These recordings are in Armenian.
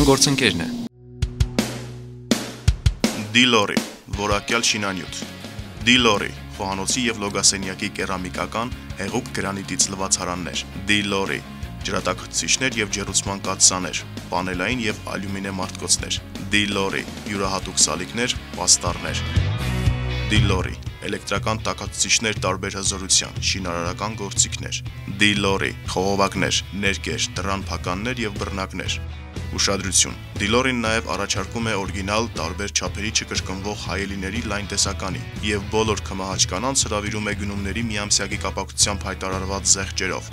Գործընկերն է Դիլորի, որակյալ շինանյութ Դիլորի, խոհանոցի և լոգասենյակի կերամիկական հեղուկ գրանիտից լվացարաններ Դիլորի, ջրատաքցիչներ և ջեռուցման կաթսաներ, պանելային և ալյումինե մարտկոցներ Դիլորի, յուրահատուկ սալիկներ, պաստառներ Դիլորի, էլեկտրական տաքացուցիչներ տարբեր հզորության, շինարարական գործիքներ Դիլորի, խողովակներ, ներկեր, դռան փականներ և բռնակներ Ուշադրություն, Դիլորին նաև առաջարկում է օրիգինալ տարբեր չափերի չկրկնվող հայելիների լայն տեսականի և բոլոր քմահաճ կանանց հրավիրում է գնումների միամսյակի կապակցությամբ հայտարարված զեղչերով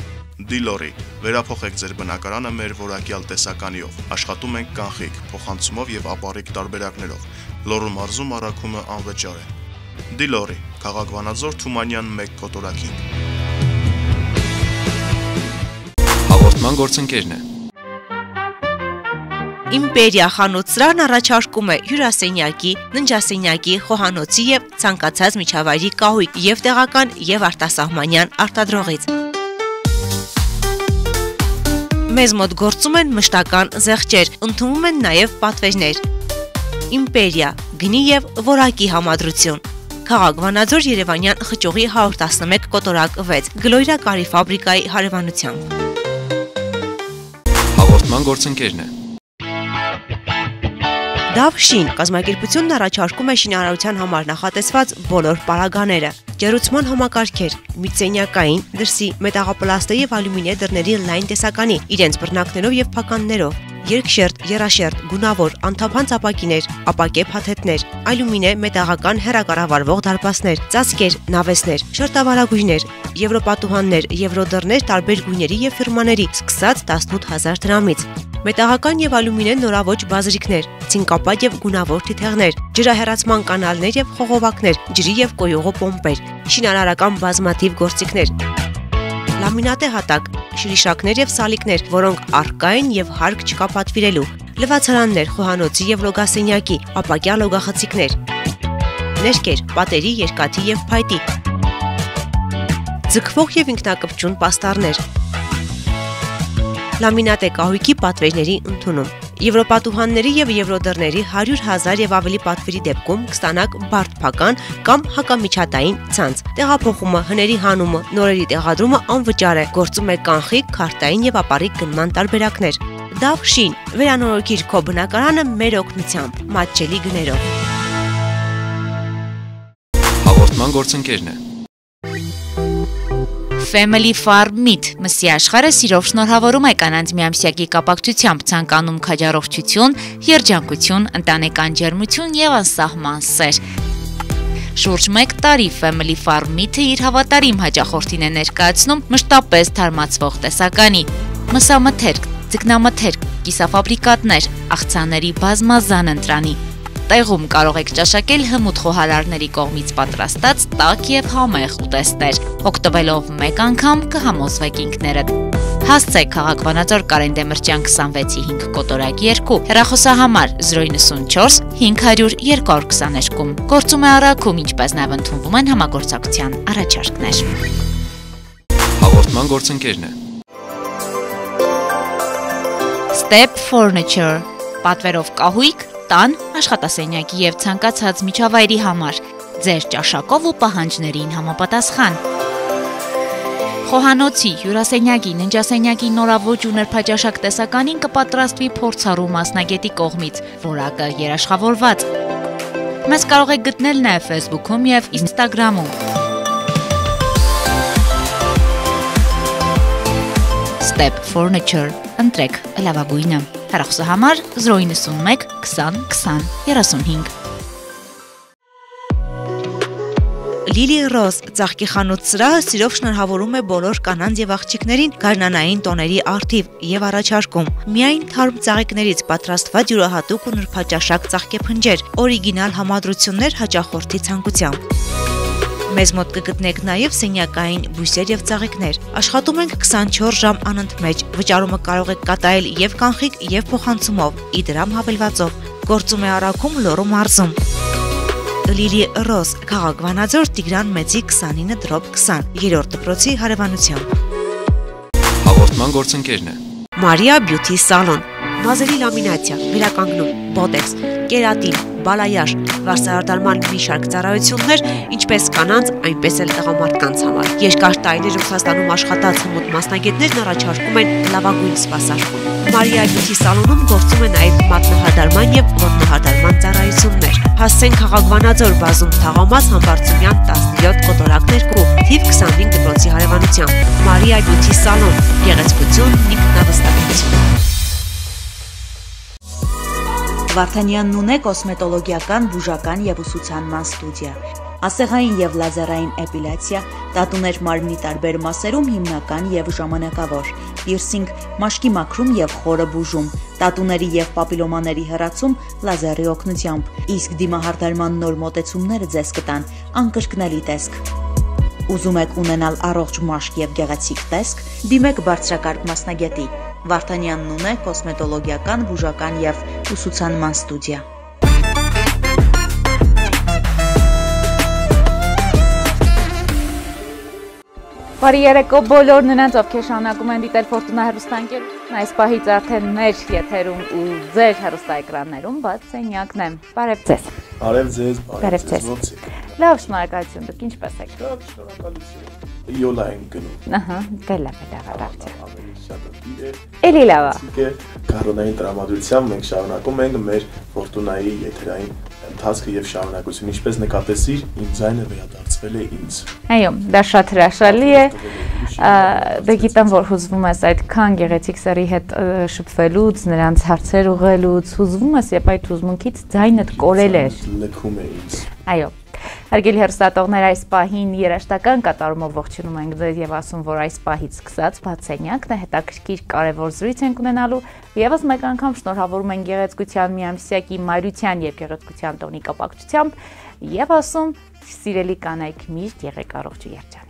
Դիլորի, վերափոխեք ձեր բնակարանը մեր որակյալ տեսականիով, աշխատում ենք կանխիկ, փոխանցումով և ապառիկ տարբերակներով, Լոռու մարզում առաքումը անվճար է Դիլորի, քաղաք Վանաձոր, Թումանյան 1 կոտորակին Հաղորդման գործընկերն է Իմպերիա խանութ-սրահն առաջարկում է հյուրասենյակի, ննջասենյակի, խոհանոցի և ցանկացած միջավայրի կահույք և տեղական և արտասահմանյան արտադրողից։ Մեզ մոտ գործում են մշտական զեղչեր, ընդունվում են նաև պատվերներ։ Իմպերիա, գնի և որակի համադրություն։ Քաղաք Վանաձոր Երևանյան խճուղի 111 կոտորակ 6, Գլոյրա կարի ֆաբրիկայի հարևանությամբ։ Հաղորդման գործընկերն է Դավ շին կազմակերպությունն առաջարկում է շինարարության համար նախատեսված բոլոր պարագաները, ջեռուցման համակարգեր, միծենյակային, դրսի, մետաղապլաստե և ալյումինե դռների լայն տեսականի, իրենց բռնակներով և փականներով, երկշերտ, եռաշերտ, գունավոր, անթափանց ապակիներ, ապակե փաթեթներ, ալյումինե մետաղական հեռակառավարվող դարպասներ, ծածկեր, նավեսներ, շերտավարագույրներ, եվրոպատուհաններ, եվրոդռներ տարբեր գույների և ֆիրմաների, սկսած 18,000 դրամից, մետաղական և ալյումինե նորաոճ բազրիկներ, ցինկապատ և գունավոր թիթեղներ, ջրահեռացման կանալներ և խողովակներ, ջրի և կոյուղու պոմպեր, շինարարական բազմաթիվ գործիքներ, լամինատե հատակ, շրիշակներ և սալիկներ, որոնք առկա են և հարկ չկա պատվիրելու, լվացարաններ, խոհանոցի և լոգասենյակի, ապակյա լոգախցիկներ, ներկեր, պատերի, երկաթի և փայտի, ձգվող և ինքնակպչուն պաստառներ, լամինատե կահույքի պատվերների ընդունում, եվրոպատուհանների և եվրոդռների 100,000 և ավելի պատվերի դեպքում կստանաք բարդ փական կամ հակամիջհատային ցանց, տեղափոխումը, հների հանումը, նորերի տեղադրումը անվճար է, գործում է կանխիկ, քարտային և ապառիկ գնման տարբերակներ, Դավ շին, վերանորոգիր քո բնակարանը մեր օգնությամբ, մատչելի գներով։ Հաղորդման գործընկերն է Family Farm Meat մսի աշխարհը սիրով շնորհավորում է կանանց միամսյակի կապակցությամբ ցանկանում քաջառողջություն, երջանկություն, ընտանեկան ջերմություն եւ անսահման սեր։ Շուրջ 1 տարի Family Farm Meat-ը իր հավատարիմ հաճախորդին է ներկայացնում մշտապես թարմացվող տեսականի, մսամթերք, ձկնամթերք, կիսաֆաբրիկատներ, աղցանների բազմազան ընտրանի։ Տեղում կարող եք ճաշակել հմուտ խոհարարների կողմից պատրաստած տաք և համեղ ուտեստներ, օգտվելով մեկ անգամ կհամոզվեք ինքներդ։ Հասցեք քաղաք Վանաձոր Կարեն Դեմիրճյան 26-5 կոտորակ 2, հեռախոսահամար 094 500 222, գործում է առաքում, ինչպես նաև ընդունվում են համագործակցության առաջարկներ։ Հաղորդման գործընկերն է Step Furniture, պատվերով կահույք, տան, աշխատասենյակի և ցանկացած միջավայրի համար, ձեր ճաշակով ու պահանջներին համապատասխան։ Խոհանոցի, հյուրասենյակի, ննջասենյակի նորաոճ ու նրբաճաշակ տեսականին կպատրաստվի փորձառու մասնագետի կողմից, որակը երաշխավորված։ Մեզ կարող եք գտնել նաև Facebook-ում և Instagram-ում։ Step Furniture, ընտրեք լավագույնը։ Հեռախոսահամար 091 20 20 35։ Լիլի Ռոզ ծաղկի խանութ սրահը սիրով շնորհավորում է բոլոր կանանց եւ աղջիկներին գարնանային տոների առթիվ եւ առաջարկում միայն թարմ ծաղիկներից պատրաստված յուրահատուկ ու նրբաճաշակ ծաղկեփնջեր, օրիգինալ համադրություններ հաճախորդի ցանկությամբ։ Մեզ մոտ կգտնեք նաև սենյակային բույսեր եւ ծաղիկներ։ Աշխատում ենք 24 ժամ անընդմեջ։ Վճարումը կարող եք կատարել եւ կանխիկ եւ փոխանցումով, իդրամ հավելվածով։ Գործում է Արաքում, Լոռու մարզում։ Լիլի Ռոզ, քաղաք Վանաձոր, Տիգրան Մեծի 29/20, 3-րդ դպրոցի հարևանությամբ։ Հաղորդման գործընկերն է Մարիա Բյութի սալոն, մազերի լամինացիա, վերականգնում, բոտեքս, կերատին, բալայաշ, վարսահարդարման մի շարք ծառայություններ, ինչպես կանանց, այնպես էլ տղամարդկանց համար։ Երկար տարիներ Ռուսաստանում աշխատած հմուտ մասնագետներն առաջարկում են լավագույն սպասարկում։ Մարիա Բյութի սալոնում գործում է նաև մատնահարդարման եւ ոտնահարդարման ծառայություններ։ Հասցեն քաղաք Վանաձոր, բազում Թաղամաս, Համբարձումյան 17 կոտորակներ կու, թիվ 25 դպրոցի հարևանությամբ։ Մարիա Բյութի սալոն, գեղեցկություն, ինքնավստահություն։ Վարդանյանն ունե կոսմետոլոգիական, բուժական եւ ուսուցանման ստուդիա, ասեղային եւ լազերային էպիլյացիա, տատուներ մարմնի տարբեր մասերում հիմնական եւ ժամանակավոր, պիրսինգ, մաշկի մաքրում եւ խորը բուժում, տատուների եւ պապիլոմաների հեռացում լազերի օգնությամբ, իսկ դիմահարդարման նոր մոտեցումները ձեզ կտան անկրկնելի տեսք։ Ուզում եք ունենալ առողջ մաշկ եւ գեղեցիկ տեսք, դիմեք բարձրակարգ մասնագետի։ Վարդանյանն ունե կոսմետոլոգիական, բուժական եւ ուսուցանման ստուդիա։ Բարի երեկո բոլոր նրանց, ովքեր շարունակում են դիտել Ֆորտունա հեռուստաընկերությունն, այս պահից արդեն մեր եթերում ու ձեր հեռուստաէկրաններում բաց սենյակն է։ Բարև ձեզ։ Բարև ձեզ, բարև ձեզ։ Ոնց եք։ Լավ, շնորհակալություն, դուք ինչպես եք։ Լավ, շնորհակալություն։ Յոլա ենք գնում։ Ահա, դե լավ է, լավ է։ Ավելի շատ է։ Էլի լավ է։ Կառոնային տրամադրությամբ մենք շարունակում ենք մեր Ֆորտունայի եթերային ընթացքը եւ շարունակությունը, ինչպես նկատեցիր, իմ ձայնը վերադարձվել է ինձ։ Այո, դա շատ հրաշալի է։ Դե գիտեմ, որ հուզվում ես այդքան գեղեցիկ սերի հետ շփվելուց, նրանց հարցեր ուղղելուց, հուզվում ես, եւ այդ հուզմունքից ձայնդ կորել էր։ Լքում է ինձ։ Այո։ Հարգելի հեռուստատողներ, այս պահին երաժշտական կատարումով ողջունում ենք ձեզ եւ ասում, որ այս պահից սկսած բաց սենյակն է, հետաքրքիր կարևոր զրույց ենք ունենալու։ Եվս մեկ անգամ շնորհավորում ենք գեղեցկության միամսյակի մայրության եւ գեղեցկության տոնի կապակցությամբ եւ ասում, սիրելի կանայք, միշտ եղեք առողջ ու երջանիկ։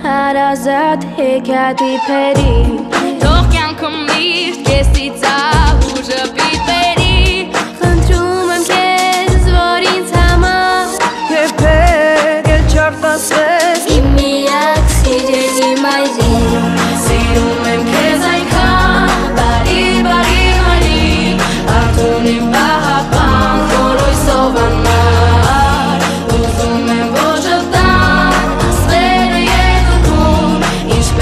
Հարազատ հեքիաթի փերի Թող կյանքում միշտ կեսից ահուժը պիտերի Խնդրում եմ քեզ, որ ինձ համար Երբեք էլ չարտասվես Իմ միակ սիրելի մայրի Սիրում եմ քեզ այնքան Բարի, բարի, բարի Արդուն իմ պահապան Խորոյսով անմար Ուզում եմ ոչ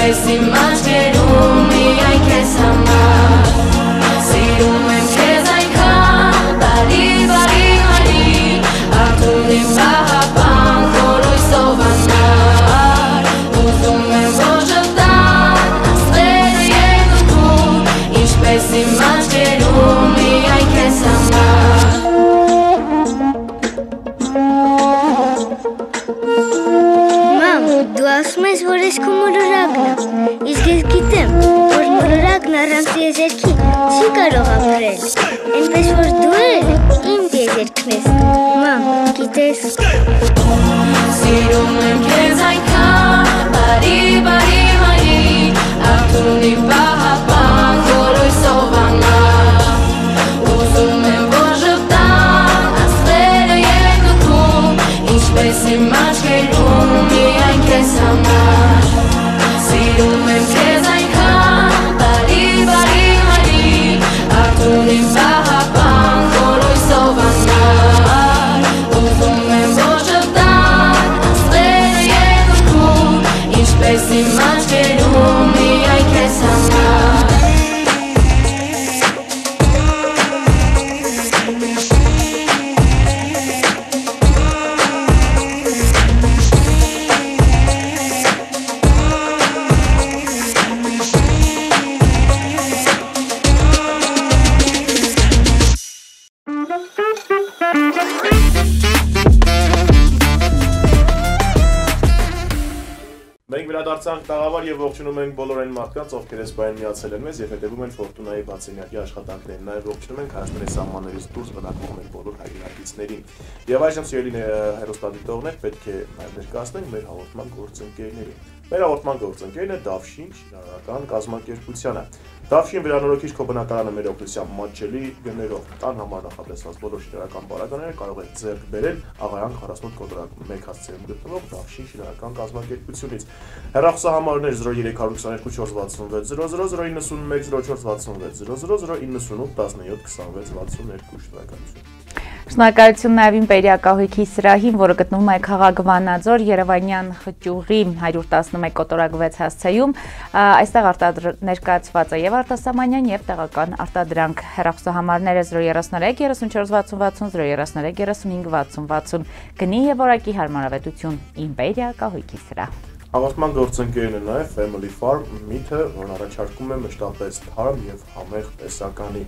Պես իմ աչքերում միայն քեզ համար Սիրում եմ քեզ այնքան Բարի, բարի, բարի Արդուն իմ պահապան Խորոյսով անմար Ուզում եմ ոչ տան Աստղերը երկնքում Ինչպես իմ աչքերում միայն քեզ համար Մամ, դու ասում ես, որ ես քո մոլորակն եմ, իսկ գիտեմ, որ մոլորակն առանց եզերքի չի կարող ապրել, այնպես որ դու էլ իմ եզերքն ես, մամ, գիտես։ Սիրում եմ քեզ այնքան, բարի, բարի, բարի, արտունի պահապան, գորույսով անման, ուզում եմ, որ ժպտան, աստղերը երկնքում, ինչպես իմ աչքերում, միայն քեզ համար, սիրում եմ քեզ այնքան, բարի, բարի, բարի, արտունի պահապան, գորույսով անման, ուզում եմ, որ ժպտան, աստղերը երկնքում, ինչպես իմ աչքերում, միայն քեզ համար. Մենք վերադարձանք տաղավար եւ ողջունում ենք բոլոր այն մարդկանց, ովքեր այս բան միացել են մեզ եւ հետեւում են Ֆորտունայի բացենյակի աշխատանքներին։ Նաեւ ողջունում ենք Հայաստանի սահմաններից դուրս բնակվող մեր բոլոր հայրենակիցներին։ Եվ այժմ սիրելի հեռուստադիտողներ, պետք է նաեւ ներկայացնենք մեր հաղորդման գործընկերներին։ Մեր հաղորդման գործընկերն է Դավշին շինարարական կազմակերպությունը։ Դավշին վերանորոգիչ քո բնակարանը մեր օգնությամբ մատչելի գներով տան համար նախատեսված բոլոր շինարարական պարագաները կարող եք ձեռք բերել Աղայան 48 կոտրակ 1 հասցեում գտնվող Դավշին շինարարական կազմակերպությունից։ Հեռախոսահամարներ 0322 466 00 091 0466 00 098 17 26 62 շնորհակալություն։ Շնորհակալություն նաև Իմպերիակահույքի սրահին, որը գտնվում է քաղաք Վանաձոր, Երևանյան խճուղի 111 կոտրակ 6 հասցեում։ Այստեղ ներկայացված է եւ արտասահմանյան եւ տեղական արտադրանք։ Հեռախոսահամարները 033 34 60 60 033 35 60 գնի եւ որակի հարմարավետություն Իմպերիակահույքի սրահ։ Հաղորդման գործընկերն է նաև Family Farm Meat-ը, որն առաջարկում է մշտապես թարմ եւ համեղ տեսականի։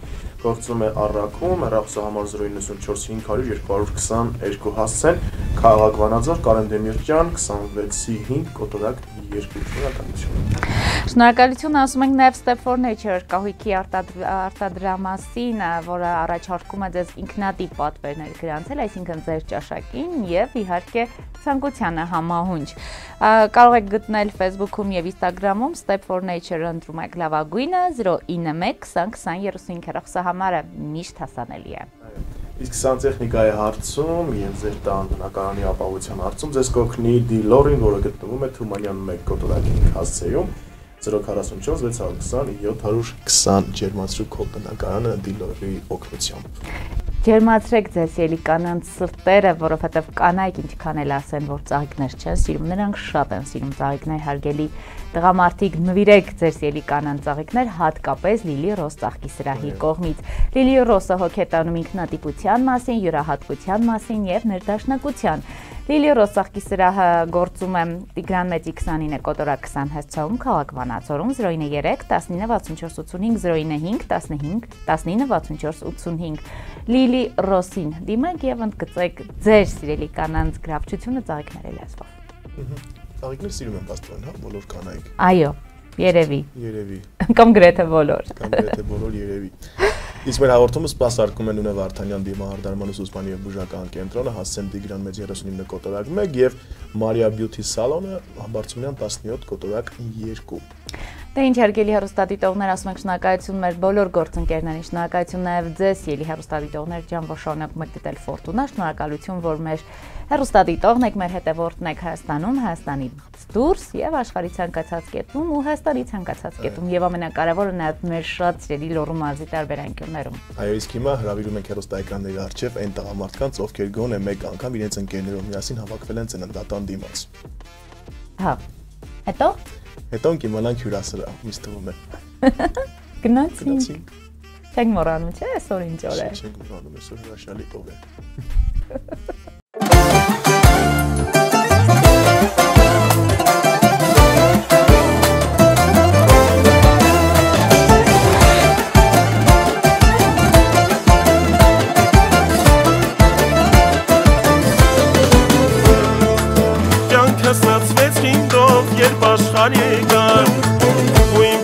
Գործում է առաքում, հեռախոսահամար 094 500 222 հասցեն, քաղաք Վանաձոր, Կարեն Դեմիրճյան 26-ի 5 կոտրակ 2 շնորհակալություն։ Շնորհակալություն ասում ենք նաև Step for Nature կահույքի արտադրամասին, որը առաջարկում է ձեզ ինքնատիպ պատվերներ գրանցել, այսինքն ձեր ճաշակին եւ իհարկե ցանկությանը համահունչ։ Կարող եք գտնել Facebook-ում եւ Instagram-ում Step for Nature ընտրում եք լավագույնը 091 20 20 35 հեռախոսահամարը միշտ հասանելի է։ Իսկ սանտեխնիկայի հարցում եւ ձեր տան բնակարանի ապահովության հարցում ձեզ կօգնի Դիլորին, որը գտնվում է Թումանյան 1 կոտրակ 5 հասցեում 044 620 720 ջերմացրու քո բնակարանը Դիլորի օգնությամբ։ Ջերմացրեք ձեր սիրելի կանանց սրտերը, որովհետև կանայք ինչքան էլ ասեն, որ ծաղիկներ չեն սիրում, նրանք շատ են սիրում ծաղիկներ, հարգելի տղամարդիկ, նվիրեք ձեր սիրելի կանանց ծաղիկներ, հատկապես Lily Rose ծաղկի սրահի կողմից։ Lily Rose-ը հոգ է տանում ինքնատիպության մասին, յուրահատկության մասին եւ ներդաշնակության։ Lily Rose ծաղկի սրահը գործում է Տիգրան Մեծի 29 կոտրակ 20 հասցեում քաղաք Վանաձորում 093 196485 095 196485 Lily Rose-ին դիմեք եւ ընդգծեք ձեր սիրելի կանանց գրավչությունը ծաղիկների լեզվով։ Ծաղիկներ սիրում են պաստորեն, հա, բոլոր կանայք։ Այո, երևի։ Երևի։ Կամ գրեթե բոլոր։ Կամ գրեթե բոլոր երևի։ Իսկ մեր հաղորդումը սպասարկում են Ունե Վարդանյան դիմահարդարման ուսուցման եւ բուժական կենտրոնը, Հասցեն Տիգրան Մեծի 39 կոտրակ 1 եւ Մարիա Բյութի սալոնը, Համբարձումյան 17 կոտրակ 2։ Դե ինչ հարգելի հեռուստադիտողներ, ասում ենք շնորհակալություն մեր բոլոր գործընկերներին, շնորհակալություն նաև ձեզ, ելի հեռուստադիտողներ ջան, որ շարունակում եք դիտել Ֆորտունա, շնորհակալություն, որ մեր հեռուստադիտողն եք, մեր հետևորդն եք Հայաստանում, Հայաստանից դուրս եւ աշխարհի ցանկացած կետում ու Հայաստանի ցանկացած կետում եւ ամենակարևորը նաև մեր շատ սիրելի Լոռու մարզի տարբեր անկյուններում։ Այո, իսկ հիմա հրավիրում ենք հեռուստաէկրանների առջև այն տղամարդկանց, ովքեր գոնե մեկ անգամ իրենց ընկերներով միասին հավաքվել են ծննդատան դիմաց։ Հա։ Հետո կիմանանք հյուրասրահ, ինձ թվում է։ Գնացինք։ Չենք մոռանում, չէ՞, այսօր ինչ օր է։ Չենք մոռանում, այսօր հրաշալի օր է։ Կյանքս նացվեց ինձով, երբ աշխարհի գար, ու իմ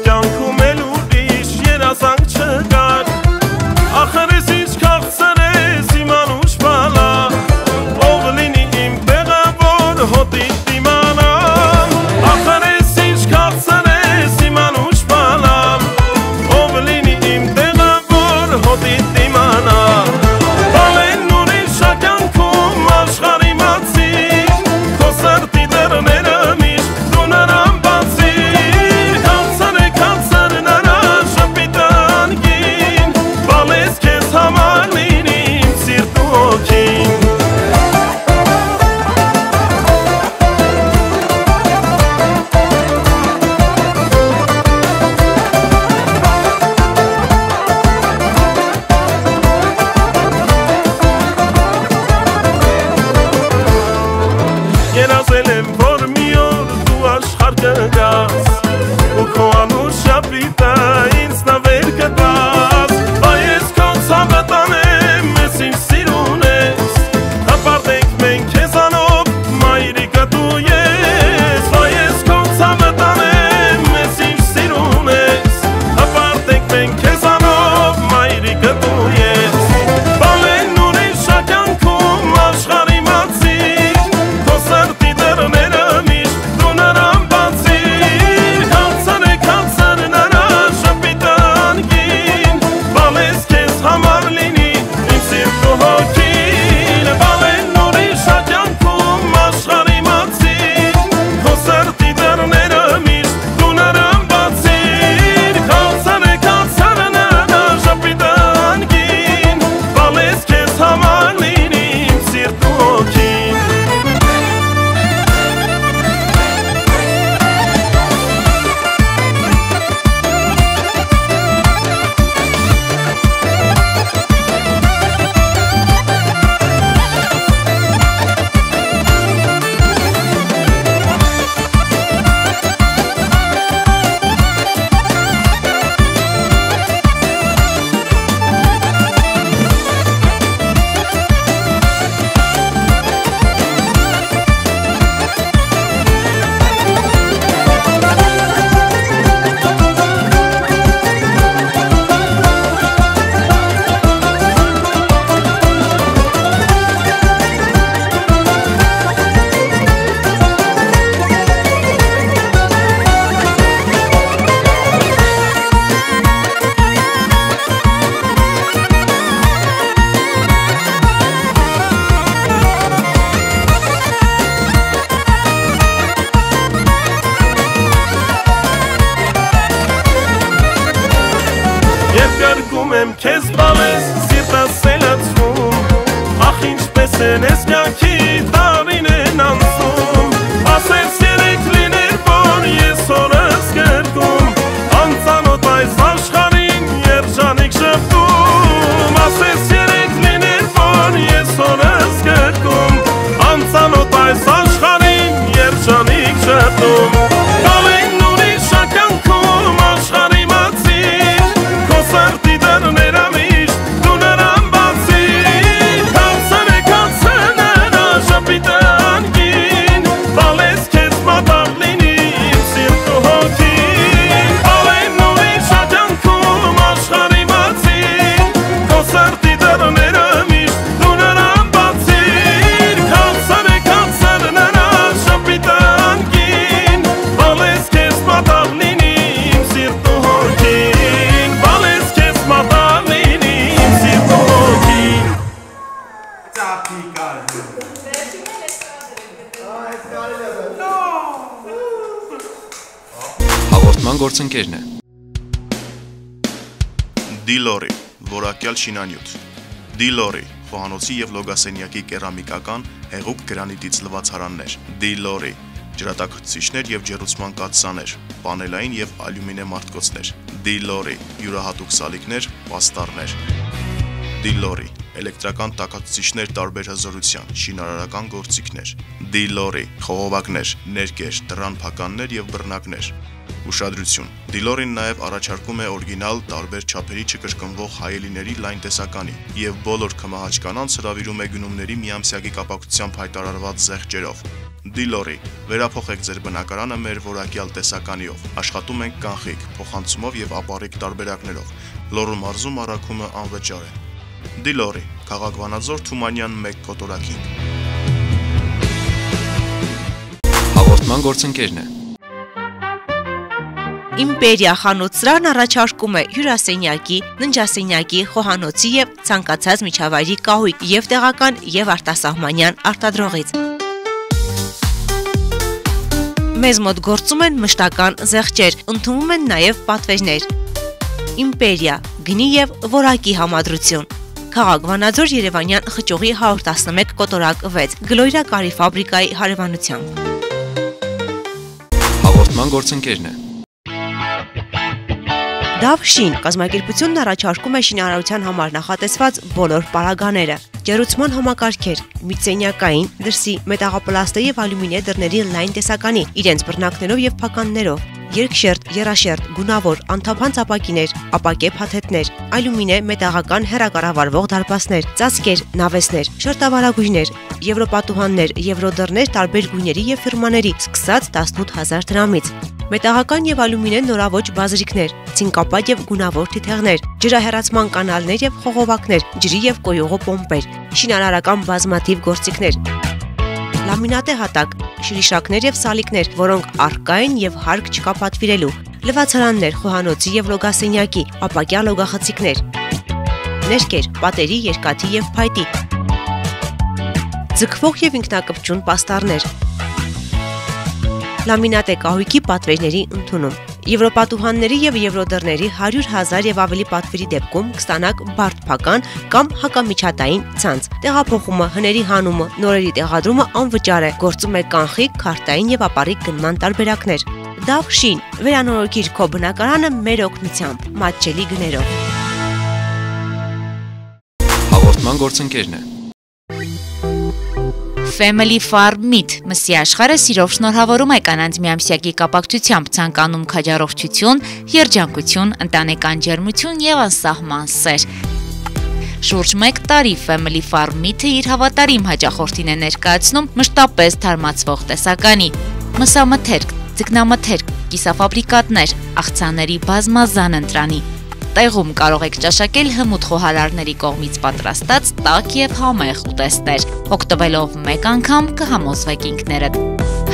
եմ քեզ բալես, սիրտս սելացվում, ախ ինչպես են ես կյանքի տարիներն անցում, ասես երեք լիներ, որ ես օրս կրկում, անծանոթ այս աշխարհին երջանիկ շփում, ասես երեք լիներ, որ ես օրս կրկում, անծանոթ այս աշխարհին երջանիկ շփում, գալեն ուրիշ ակյանքում աշխարհի մացիր, քո սրտի դռները միշտ դու նրան բացիր, Քանցը նրա շապիտը անգին, բալես քեզ մատաղ լինի իմ սիրտ ու հոգին, գալեն ուրիշ ակյանքում աշխարհի մացիր, քո սրտի դռները միշտ դու նրան բացիր, Քանցը նրա շապիտը անգին, բալես քեզ մատաղ լինի իմ սիրտ ու հոգին, բալես քեզ մատաղ լինի իմ սիրտ ու հոգին։ Հաղորդման գործընկերն է։ Դիլորի, որակյալ շինանյութ։ Դիլորի, խոհանոցի և լոգասենյակի կերամիկական հեղուկ գրանիտից լվացարաններ։ Դիլորի, ջրատաքցիչներ և ջեռուցման կաթսաներ, պանելային և ալյումինե մարտկոցներ։ Դիլորի, յուրահատուկ սալիկներ, պաստառներ։ Դիլորի, էլեկտրական տաքացուցիչներ տարբեր հզորության, շինարարական գործիքներ։ Դիլորի, խողովակներ, ներկեր, դռան փականներ և բռնակներ։ Ուշադրություն. Դիլորին նաև առաջարկում է օրիգինալ տարբեր չափերի չկրկնվող հայելիների լայն տեսականի և բոլոր քմահաճ կանանց հրավիրում է գնումների միամսյակի կապակցությամբ հայտարարված զեղչերով։ Դիլորի, վերափոխեք ձեր բնակարանը մեր որակյալ տեսականիով։ Աշխատում ենք կանխիկ, փոխանցումով և ապառիկ տարբերակներով։ Լոռու մարզում առաքումը անվճար է։ Դիլորի, քաղաք Վանաձոր, Թումանյան 1 կոտորակին։ Հաղորդման գործընկերն է։ Իմպերիա խանութ-սրահն առաջարկում է հյուրասենյակի, ննջասենյակի, խոհանոցի և ցանկացած միջավայրի կահույք և տեղական և արտասահմանյան արտադրողից։ Մեզ մոտ գործում են մշտական զեղչեր, ընդունվում են նաև պատվերներ։ Իմպերիա, գնի և որակի համադրություն։ Քաղաք Վանաձոր, Երևանյան խճուղի 111 կոտորակ 6, Գլոյրա կարի ֆաբրիկայի հարևանությամբ։ Հաղորդման գործընկերն է։ Դավ շին կազմակերպությունն առաջարկում է շինարարության համար նախատեսված բոլոր պարագաները, ջեռուցման համակարգեր, միծենյակային, դրսի, մետաղապլաստե և ալյումինե դռների լայն տեսականի, իրենց բռնակներով և փականներով, երկշերտ, եռաշերտ, գունավոր, անթափանց ապակիներ, ապակե փաթեթներ, ալյումինե մետաղական հեռակառավարվող դարպասներ, ծածկեր, նավեսներ, շերտավարագույրներ, եվրոպատուհաններ, եվրոդռներ տարբեր գույների և ֆիրմաների, սկսած 18,000 դրամից, մետաղական և ալյումինե նորաոճ բազրիկներ, ցինկապատ և գունավոր թիթեղներ, ջրահեռացման կանալներ և խողովակներ, ջրի և կոյուղու պոմպեր, շինարարական բազմաթիվ գործիքներ, լամինատե հատակ, շրիշակներ և սալիկներ, որոնք առկա են և հարկ չկա պատվիրելու, լվացարաններ, խոհանոցի և լոգասենյակի, ապակյա լոգախցիկներ, ներկեր, պատերի, երկաթի և փայտի, ձգվող և ինքնակպչուն պաստառներ, լամինատե կահույքի պատվերների ընդունում։ Եվրոպատուհանների և եվրոդռների 100,000 և ավելի պատվերի դեպքում կստանաք բարդ փական կամ հակամիջհատային ցանց։ Տեղափոխումը, հների հանումը, նորերի տեղադրումը անվճար է։ Գործում է կանխիկ, քարտային և ապառիկ գնման տարբերակներ։ Դավ շին, վերանորոգիր քո բնակարանը մեր օգնությամբ, մատչելի գներով։ Հաղորդման գործընկերն է։ Family Farm Meat մսի աշխարհը սիրով շնորհավորում է կանանց միամսյակի կապակցությամբ ցանկանում քաջառողջություն, երջանկություն, ընտանեկան ջերմություն եւ անսահման սեր։ Շուրջ 1 տարի Family Farm Meat-ը իր հավատարիմ հաճախորդին է ներկայացնում մշտապես թարմացվող տեսականի, մսամթերք, ձկնամթերք, կիսաֆաբրիկատներ, աղցանների բազմազան ընտրանի։ Տեղում կարող եք ճաշակել հմուտ խոհարարների կողմից պատրաստած տաք և համեղ ուտեստներ։ Օգտվելով մեկ անգամ կհամոզվեք ինքներդ։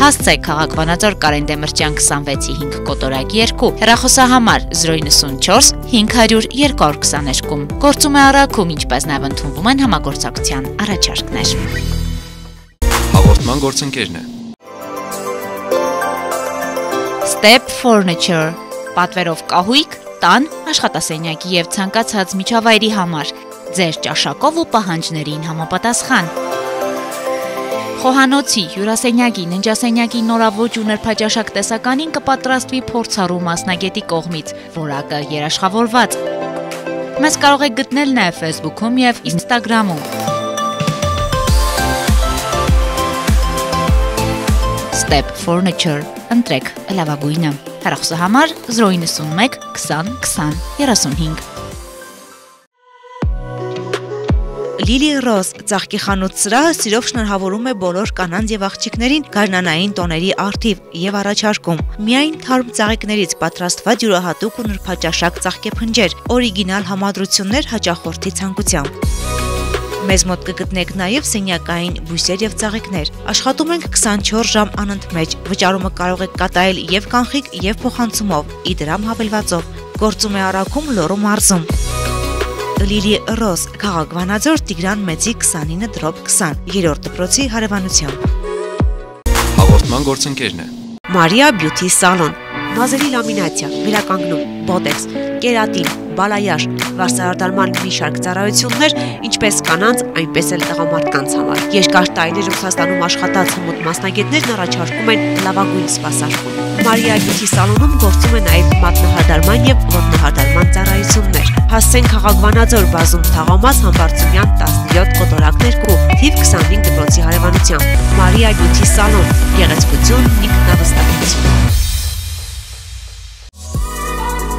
Հասցեք քաղաք Վանաձոր Կարեն Դեմիրճյան 26-5 կոտորակ 2, հեռախոսահամար 094 500 222։ Գործում է առաքում, ինչպես նաև ընդունվում են համագործակցության առաջարկներ։ Հաղորդման գործընկերն է։ Step Furniture, պատվերով կահույք, տան, աշխատասենյակի եւ ցանկացած միջավայրի համար, ձեր ճաշակով ու պահանջներին համապատասխան։ Խոհանոցի, հյուրասենյակի, ննջասենյակի նորաոճ ու նրբաճաշակ տեսականին կպատրաստվի փորձառու մասնագետի կողմից, որակը երաշխավորված։ Մեզ կարող եք գտնել նաև Facebook-ում եւ Instagram-ում։ Step Furniture, ընտրեք լավագույնը։ Հեռախոսահամար 091 20 20 35։ Լիլի Ռոզ ծաղկի խանութ սրահը սիրով շնորհավորում է բոլոր կանանց եւ աղջիկներին գարնանային տոների առթիվ եւ առաջարկում միայն թարմ ծաղիկներից պատրաստված յուրահատուկ ու նրբաճաշակ ծաղկեփնջեր, օրիգինալ համադրություններ հաճախորդի ցանկությամբ։ Մեզ մոտ կգտնեք նաև սենյակային բույսեր եւ ծաղիկներ։ Աշխատում ենք 24 ժամ անընդմեջ։ Վճարումը կարող եք կատարել եւ կանխիկ եւ փոխանցումով՝ իդրամ հավելվածով։ Գործում է Արաքում Լոռու մարզում։ Լիլի Ռոզ, քաղաք Վանաձոր, Տիգրան Մեծի 29/20, 3-րդ դպրոցի հարևանությամբ։ Հաղորդման գործընկերն է Մարիա Բյութի սալոն, մազերի լամինացիա, վերականգնում, բոտեքս, կերատին, բալայաշ, վարսարդարման մի շարք ծառայություններ, ինչպես կանանց, այնպես էլ տղամարդկանց համար։ Երկար տարիներ Ռուսաստանում աշխատած հմուտ մասնագետներն առաջարկում են լավագույն սպասարկում։ Մարիա Բյութի սալոնում գործում է նաև մատնահարդարման եւ ոտնահարդարման ծառայություններ։ Հասցեն քաղաք Վանաձոր, բազում Թաղամաս, Համբարձումյան 17 կոտորակ 2, թիվ 25 դպրոցի հարևանությամբ։ Մարիա Բյութի սալոն, գեղեցկություն, ինքնավստահություն։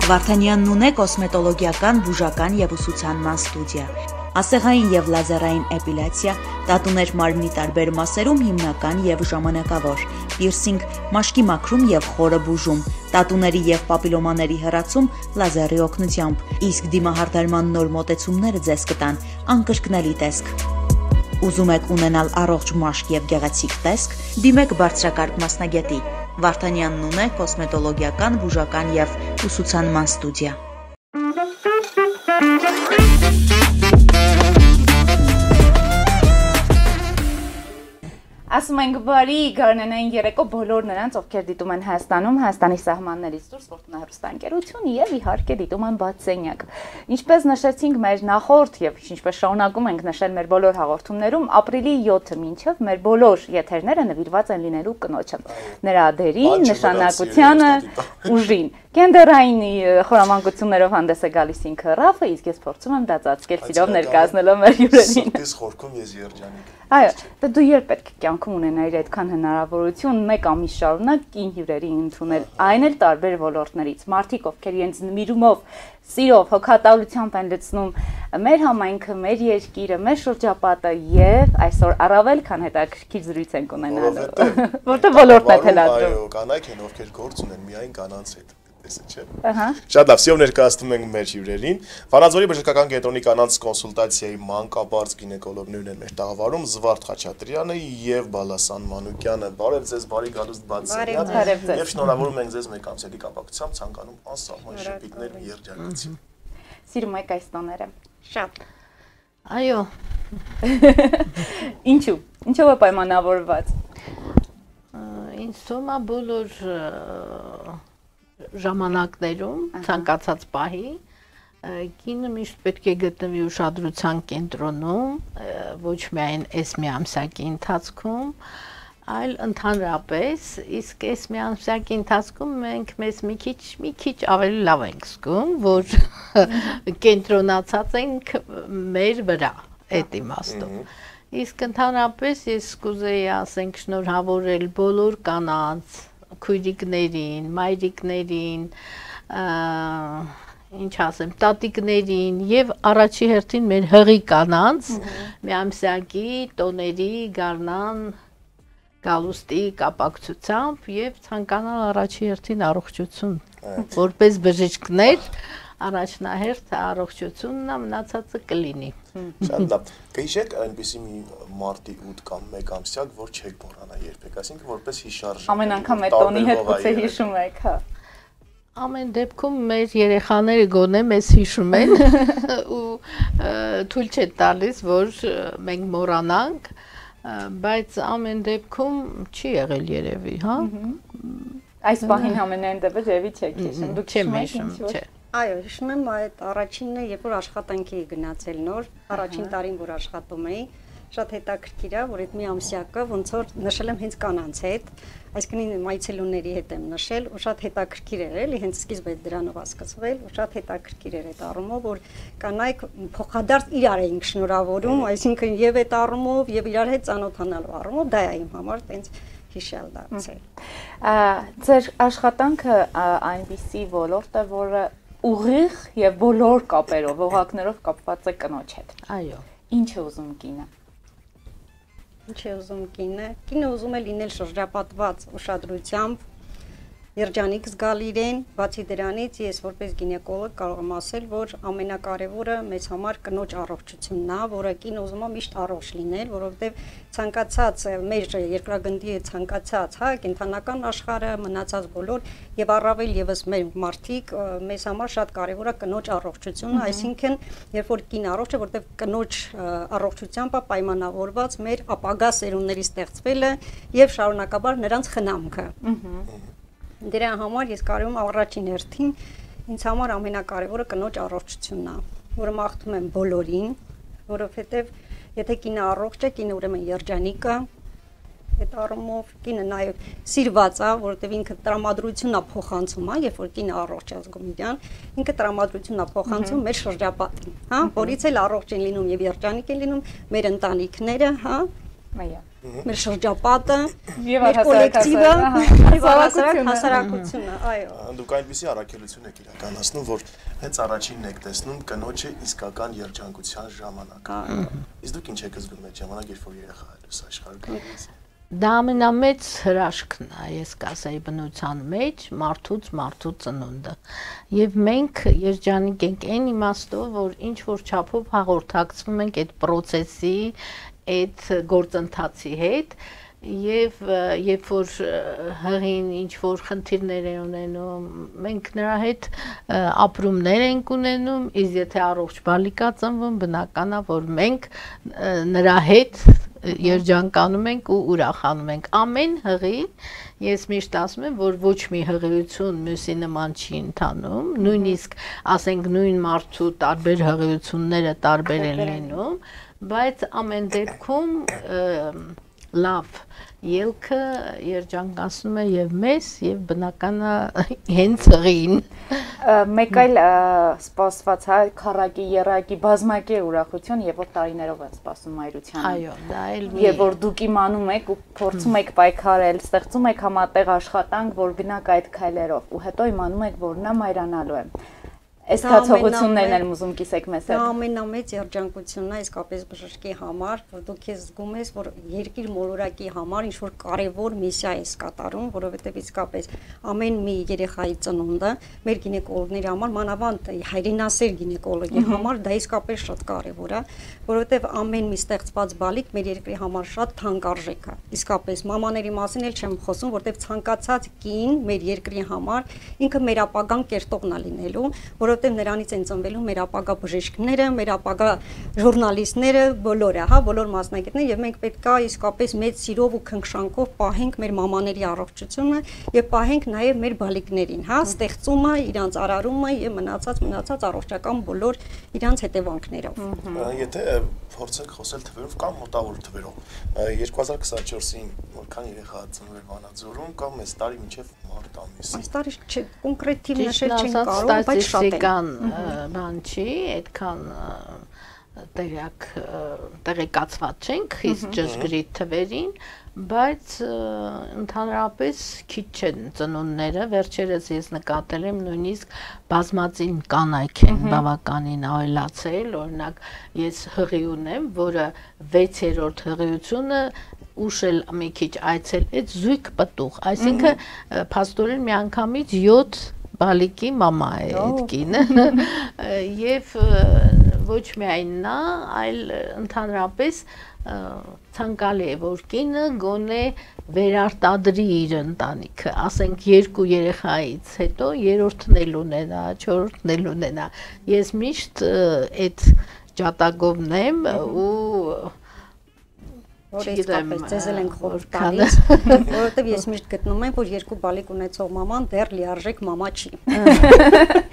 Վարդանյանն ունե կոսմետոլոգիական, բուժական եւ ուսուցանման ստուդիա, ասեղային եւ լազերային էպիլյացիա, տատուներ մարմնի տարբեր մասերում հիմնական եւ ժամանակավոր, պիրսինգ, մաշկի մաքրում եւ խորը բուժում, տատուների եւ պապիլոմաների հեռացում լազերի օգնությամբ, իսկ դիմահարդարման նոր մոտեցումները ձեզ կտան անկրկնելի տեսք։ Ուզում եք ունենալ առողջ մաշկ եւ գեղեցիկ տեսք, դիմեք բարձրակարգ մասնագետի։ Վարդանյանն ունե կոսմետոլոգիական, բուժական եւ ուսուցանման ստուդիա։ Ասում ենք բարի գարնանային երեկո բոլոր նրանց, ովքեր դիտում են Հայաստանում, Հայաստանի սահմաններից դուրս Ֆորտունա հեռուստաընկերություն եւ իհարկե դիտում են բաց սենյակ։ Ինչպես նշեցինք մեր նախորդ եւ ինչպես շարունակում ենք նշել մեր բոլոր հաղորդումներում, ապրիլի 7-ը մինչեւ մեր բոլոր եթերները նվիրված են լինելու կնոջը, նրա դերին, նշանակությանը, ուժին։ Գենդերային խորամանկություններով հանդես է գալիս ինքը Ռաֆը, իսկ ես փորձում եմ դա ծածկել սիրով ներկայացնելով մեր հյուրերին։ Սրտիս խորքում ես երջանիկ։ Այո, դու երբ պետք է կյանքում ունենայիր այդքան հնարավորություն մեկ ամիս շարունակ կին հյուրերի ընդունել, այն էլ տարբեր ոլորտներից, մարդիկ, ովքեր իրենց նվիրումով, սիրով, հոգատարությամբ են լցնում մեր համայնքը, մեր երկիրը, մեր շրջապատը եւ այսօր առավել քան հետաքրքիր զրույց ենք ունենալու, որտեղ ոլորտն է թելադրում։ Այո, կանայք են, ովքեր գործ ունեն միայն կանանց հետ։ Ահա։ Շատ լավ, սիրով ներկայացնում ենք մեր հյուրերին։ Վանաձորի բժշկական կենտրոնի կանանց կոնսուլտացիայի մանկաբարձ գինեկոլոգներն են մեր տաղավարում Զվարթ Խաչատրյանը եւ Բալասան Մանուկյանը։ Բարև ձեզ, բարի գալուստ բաց սենյակ։ Եվ շնորհավորում ենք ձեզ մեկ ամսյալի կապակցությամբ, ցանկանում անսահման շփիթներ երջանկություն։ Սիրում եք այս տոները։ Շատ։ Այո։ Ինչու՞։ Ինչով է պայմանավորված։ Ինձ թվում է բոլոր ժամանակներում ցանկացած պահի կինը միշտ պետք է գտնվի ուշադրության կենտրոնում, ոչ միայն այս մի ամսյակի ընթացքում, այլ ընդհանրապես, իսկ այս մի ամսյակի ընթացքում մենք մեզ մի քիչ ավելի լավ ենք զգում, որ կենտրոնացած ենք մեր վրա, այդ իմաստով։ Իսկ ընդհանրապես ես կուզեի ասենք շնորհավորել բոլոր կանանց, քույրիկներին, մայրիկներին, ինչ ասեմ, տատիկներին եւ առաջի հերթին մեր հղի կանանց միամսյակի տոների գարնան գալուստի կապակցությամբ եւ ցանկանալ առաջի հերթին առողջություն, որպես բժիշկներ առաջնահերթ առողջությունն է, մնացածը կլինի։ Շատ լավ։ Գիշեք այնպեսի մի մարտի 8 կամ 1 ամսյակ, որ չեք մոռանա երբեք, այսինքն որպես հիշարժ։ Ամեն անգամ այդ տոնի հետ գուցե հիշում եք, հա։ Ամեն դեպքում մեր երեխաները գոնե մեզ հիշում են ու թույլ չէ տալիս, որ մենք մոռանանք, բայց ամեն դեպքում չի եղել երևի, հա։ Այս պահին ամենայն դեպս երևի չեք հիշում, դուք չեք հիշում, չէ։ Այո, հիշում եմ այդ առաջինը, երբ որ աշխատանքի էի գնացել նոր, առաջին տարին որ աշխատում էի, շատ հետաքրքիր է, որ այդ մի ամսյակը ոնց որ նշել եմ հենց կանանց հետ, այսինքն այցելուների հետ եմ նշել, ու շատ հետաքրքիր էր, էլի, հենց սկիզբը դրանով հասկացվել, ու շատ հետաքրքիր էր այդ առումով, որ կանայք փոխադարձ իրար էինք շնորհավորում, այսինքն եւ այդ առումով եւ իրար հետ ծանոթանալու առումով, դա է իմ համար տենց հիշալ դարձել։ Ձեր աշխատանքը այնպիսի ոլորտ է, որը ուղիղ եւ բոլոր կապերով, ողակներով կապված է կնոջ հետ։ Այո։ Ինչ է ուզում կինը։ Ինչ է ուզում կինը։ Կինը ուզում է լինել շրջապատված ուշադրությամբ, երջանիկ զգալ իրեն, բացի դրանից ես որպես գինեկոլոգ կարող եմ ասել, որ ամենակարևորը մեզ համար կնոջ առողջությունն է, որը կինը ուզում է միշտ առողջ լինել, որովհետև ցանկացած մեր երկրագնդի ցանկացած, հա, կենթանական աշխարհը, մնացած բոլոր եւ առավել եւս մեր մարդիկ, մեզ համար շատ կարևոր է կնոջ առողջությունը, այսինքն երբ որ կին առողջ է, որտեղ կնոջ առողջությամբ է պայմանավորված մեր ապագա սերունդների ստեղծվելը եւ շարունակաբար նրանց խնամքը։ Դրա համար ես կարում եմ առաջին հերթին ինձ համար ամենակարևորը կնոջ առողջությունն է, որը մաղթում եմ բոլորին, որովհետև եթե կինը առողջ է, կինը ուրեմն երջանիկ է, այդ առումով կինը նաև սիրված է, որովհետև ինքը տրամադրությունն է փոխանցում, հա, երբ որ կինը առողջ է զգում իրան, ինքը տրամադրությունն է փոխանցում մեր շրջապատին, հա, որից էլ առողջ են լինում եւ երջանիկ են լինում մեր ընտանիքները, հա, մեր շրջապատը, մեր կոլեկտիվը, եւ հասարակությունը, այո։ Դուք այնպիսի առաքելություն եք իրականացնում, որ հենց առաջինն եք տեսնում կնոջը իսկական երջանկության ժամանակ։ Իսկ դուք ինչ եք զգում այդ ժամանակ, երբ որ երեխա է լույս աշխարհ գալիս։ Դա ամենամեծ հրաշքն է, ես կասեի բնության մեջ, մարդու ծնունդը։ Եվ մենք երջանիկ ենք այն իմաստով, որ ինչ որ չափով հաղորդակցվում ենք այդ process-ի, այդ գործընթացի հետ եւ երբ որ հղին ինչ որ խնդիրներ են ունենում, մենք նրա հետ ապրումներ ենք ունենում, իսկ եթե առողջ բալիկ է ծնվում, բնական է, որ մենք նրա հետ երջանկանում ենք ու ուրախանում ենք ամեն հղի։ Ես միշտ ասում եմ, որ ոչ մի հղիություն մյուսի նման չի ընթանում, նույնիսկ ասենք նույն մարդու տարբեր հղիությունները տարբեր են լինում, բայց ամեն դեպքում լավ ելքը երջանկացնում է եւ մեզ եւ բնականը հենց հղին։ Մեկ այլ սպասված հա քառակի, երակի, բազմակի ուրախություն եւ որ տարիներով են սպասում մայրությանը։ Այո, դա էլ մի։ Եվ որ դուք իմանում եք ու փորձում եք պայքարել, ստեղծում եք համատեղ աշխատանք, որ գնաք այդ քայլերով ու հետո իմանում եք, որ նա մայրանալու է։ Այս հացողություններն էլ ուզում կիսեք մեզ հետ։ Դա ամենամեծ երջանկությունն է իսկապես բժշկի համար, որ դու քեզ զգում ես, որ երկիր մոլորակի համար ինչ որ կարևոր միսիա ես կատարում, որովհետև իսկապես ամեն մի երեխայի ծնունդը մեր գինեկոլոգների համար, մանավանդ հայրենասեր գինեկոլոգի համար դա իսկապես շատ կարևոր է, որովհետև ամեն մի ստեղծված բալիկ մեր երկրի համար շատ թանկարժեք է։ Իսկապես մամաների մասին էլ չեմ խոսում, որովհետև ցանկացած կին մեր երկրի համար ինքը մեր ապագան կերտողն է լինելու, որովհետև նրանից են ծնվելու մեր ապագա բժիշկները, մեր ապագա ժուրնալիստները, բոլորը, հա, բոլոր մասնագետները, եւ մենք պետք է իսկապես մեծ սիրով ու քնքշանքով պահենք մեր մամաների առողջությունը եւ պահենք նաեւ մեր բալիկներին, հա, ստեղծումը, իրանց արարումը եւ մնացած առողջական բոլոր իրանց հետևանքներով։ Եթե փորձենք խոսել թվերով կամ մոտավոր թվերով, 2024-ին որքան երեխա ծնվել Վանաձորում կամ այս տարի մինչև մարտ ամիս։ Այս տարի կոնկրետ թիվ նշել չենք կարող, բայց շատ բան չի, այդքան տեղեկացված չենք խիստ ճշգրիտ թվերին, բայց ընդհանրապես քիչ չեն ծնունդները, վերջերս ես նկատել եմ նույնիսկ բազմածին կանայք են բավականին ավելացել, օրինակ ես հղի ունեմ, որը 6-րդ հղիությունը ուշել մի քիչ այցել այդ զույգ պտուղ, այսինքն փաստորեն մի անգամից 7 բալիկի մամա է այդ կինը եւ ոչ միայն նա, այլ ընդհանրապես ցանկալի է որ կինը գոնե վերարտադրի իր ընտանիքը, ասենք 2 երեխայից հետո 3-ն էլ ունենա, 4-ն էլ ունենա։ Ես միշտ այդ ջատագովն եմ ու որ իսկապես ձեզ էլ ենք խորհուրդ տալիս, որովհետև ես միշտ գտնում եմ, որ 2 բալիկ ունեցող մաման դեռ լիարժեք մամա չի։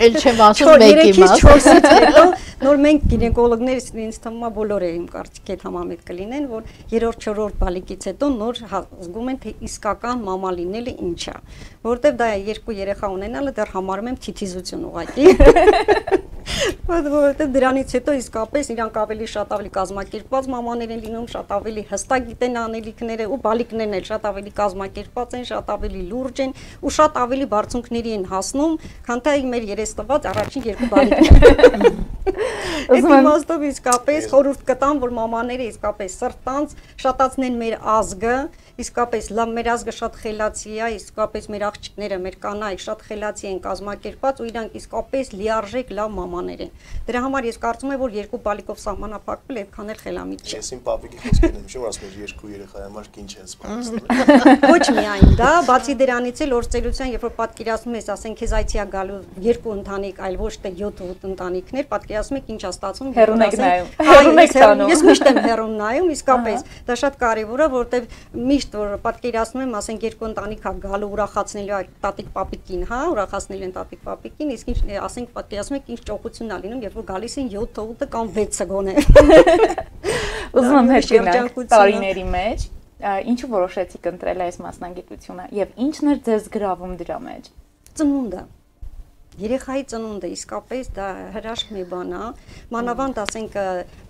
Էլ չեմ ասում մեկի մաս։ 4-ից հետո նոր մենք գինեկոլոգներս ինձ թվում է բոլորը իմ կարծիքի հետ համամիտ կլինեն, որ 3-4 բալիկից հետո նոր զգում են թե իսկական մամա լինելը ինչ է, որովհետև դա 2 երեխա ունենալը դեռ համարում եմ թիթիզություն ուղղակի։ Որովհետև դրանից հետո իսկապես իրանք ավելի շատ ավելի կազմակերպված մամաներ են լինում, շատ ավելի հստակ գիտեն անելիքները ու բալիկներն էլ շատ ավելի կազմակերպված են, շատ ավելի լուրջ են ու շատ ավելի բարձունքների են հասնում, քան թե մեր երես տված առաջին 2 բալիկները։ Այդ իմաստով իսկապես խորհուրդ կտամ, որ մամաները իսկապես սրտանց շատացնեն մեր ազգը, իսկապես մեր ազգը շատ խելացի է, իսկապես մեր աղջիկները, մեր կանայք շատ խելացի են կազմակերպված ու իրանք իսկապես լիարժեք լավ մամաներ են։ Դրա համար ես կարծում եմ, որ 2 բալիկով սահմանափակվել այդքան էլ խելամիտ չէ։ Ես իմ պապիկի խոսքերն եմ հիշում, ասում եմ 2 երեխայի համար ինչ է սպասում։ Ոչ միայն դա, բացի դրանից էլ օրծելության, երբ որ պատկերացնում ես, ասենք քեզ այցի է գալու 2 ընտանիք, այլ ոչ թե 7-8 ընտանիքներ, պատկերացնում եք ինչ է ստացվում։ Հեռուն եք նայում։ Ես միշտ եմ հեռուն նայում, իսկապես դա շատ կարևոր է, որովհետև միշտ որ պատկերացնում եմ, ասենք 2 ընտանիք է գալու ուրախացնելու այդ տատիկ պապիկին, հա, ուրախացնելու են տատիկ պապիկին, իսկ ինչ ասենք պատկերացնում եք ինչ ճոխությունն է լինում, երբ որ գալիս են 7-8-ը կամ 6-ը գոնե։ Ուզում եմ հիշենք տարիների մեջ, ինչու որոշեցիք ընտրել այս մասնագիտությունը եւ ինչն էր ձեզ գրավում դրա մեջ։ Ծնունդը։ Երեխայի ծնունդը իսկապես դա հրաշք մի բան է, մանավանդ ասենք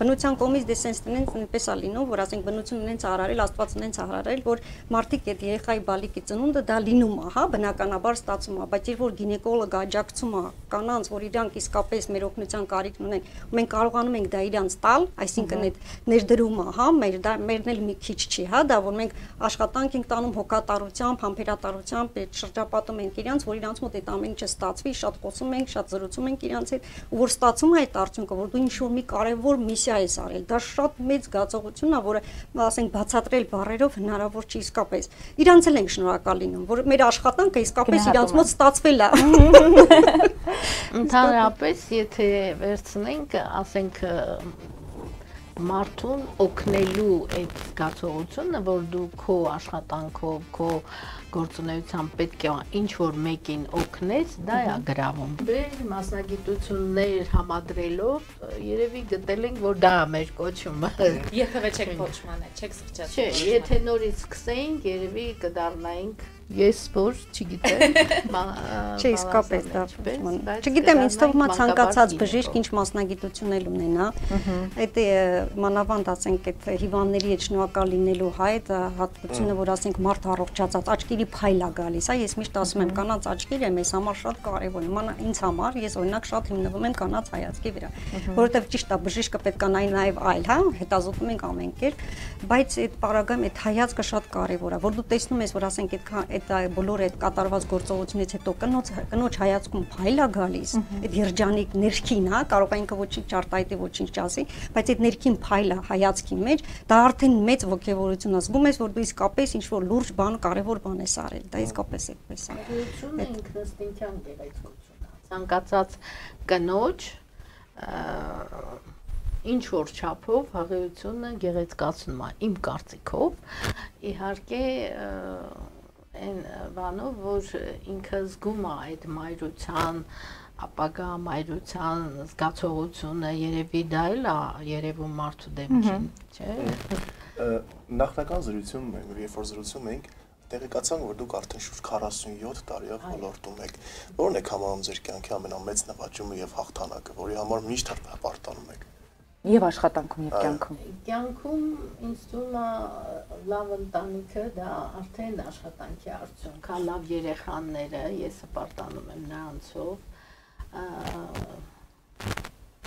բնության կողմից դե սենց նույնպես է լինում, որ ասենք բնությունն ունենց արարել, Աստված ունենց արարել, որ մարդիկ այդ երեխայի բալիկի ծնունդը դա լինում է, հա, բնականաբար ստացում է, բայց երբ որ գինեկոլոգը աջակցում է կանանց, որ իրանք իսկապես մեր օգնության կարիքն ունեն, մենք կարողանում ենք դա իրանց տալ, այսինքն այդ ներդրումը, հա, մերն էլ մի քիչ չի, հա, դա որ մենք աշխատանք ենք տանում հոգատարությամբ, համբերատարությամբ, այդ շրջապատում ենք իրանց, որ իրանց մոտ այդ ամեն ինչը ստացվի, շատ խոսում ենք, շատ զրուցում ենք իրանց հետ, ու որ ստացում է այդ արդյունքը, որ դու ինչ-որ մի կարևոր միսիա ես արել, դա շատ մեծ զգացողություն է, որը ասենք բացատրել բառերով հնարավոր չի իսկապես։ Իրանց էլ ենք շնորհակալ լինում, որ մեր աշխատանքը իսկապես իրանց մոտ ստացվել է։ Ընդհանրապես, եթե վերցնենք, ասենք մարդուն օգնելու այդ զգացողությունը, որ դու քո աշխատանքով, քո գործունեությամբ պետք է ինչ-որ մեկին օգնես, դա է գրավում։ Մեր մասնագիտություններ համադրելով երևի գտել ենք, որ դա է մեր կոչումը։ Երբևէ չեք կոչման, չեք սրճած։ Չէ, եթե նորից սկսեինք, երևի կդառնայինք ես որ չգիտեմ, չէ, իսկապես դա չգիտեմ, ինձ թվում է ցանկացած բժիշկ ինչ մասնագիտություն էլ ունենա, այդ մանավանդ ասենք այդ հիվանդների հետ շնորհակալ լինելու հայտ հատկությունը, որ ասենք մարդ առողջացած աչքերի փայլ է գալիս, հա, ես միշտ ասում եմ կանանց աչքերը մեզ համար շատ կարևոր են, ինձ համար ես օրինակ շատ հիմնվում եմ կանանց հայացքի վրա, որովհետև ճիշտ է բժիշկը պետք է նայի նաև այլ, հա, հետազոտում ենք ամեն կերպ, բայց այդ պարագայում այդ հայացքը շատ կարևոր է, որ դու տեսնում ես, որ ասենք այդ բոլոր այդ կատարված գործողությունից հետո կնոջ հայացքում փայլ է գալիս, այդ երջանիկ ներքին, հա, կարող է ինքը ոչինչ չարտահայտի, ոչինչ չասի, բայց այդ ներքին փայլը հայացքի մեջ, դա արդեն մեծ ոգևորություն է, զգում ես, որ դու իսկապես ինչ-որ լուրջ բան, կարևոր բան ես արել, դա իսկապես այդպես է։ Գեղեցկությունը ինքնըստինքյան գեղեցկություն է, ցանկացած կնոջ ինչ որ չափով հղիությունը գեղեցկացնում է, իմ կարծիքով, իհարկե այն բանով, որ ինքը զգում է այդ մայրության, ապագա մայրության զգացողությունը, երևի դա էլ է երևում մարդու դեմքին, չէ՞։ Նախնական զրույցում ենք, երբ որ զրուցում ենք, տեղեկացանք, որ դուք արդեն շուրջ 47 տարիով ոլորտում եք։ Որն է համարում ձեր կյանքի ամենամեծ նվաճումը եւ հաղթանակը, որի համար միշտ հպարտանում եք։ Եվ աշխատանքում եւ կյանքում։ Կյանքում ինձ թվում է լավ ընտանիքը դա արդեն աշխատանքի արդյունք է, լավ երեխաները, ես հպարտանում եմ նրանցով,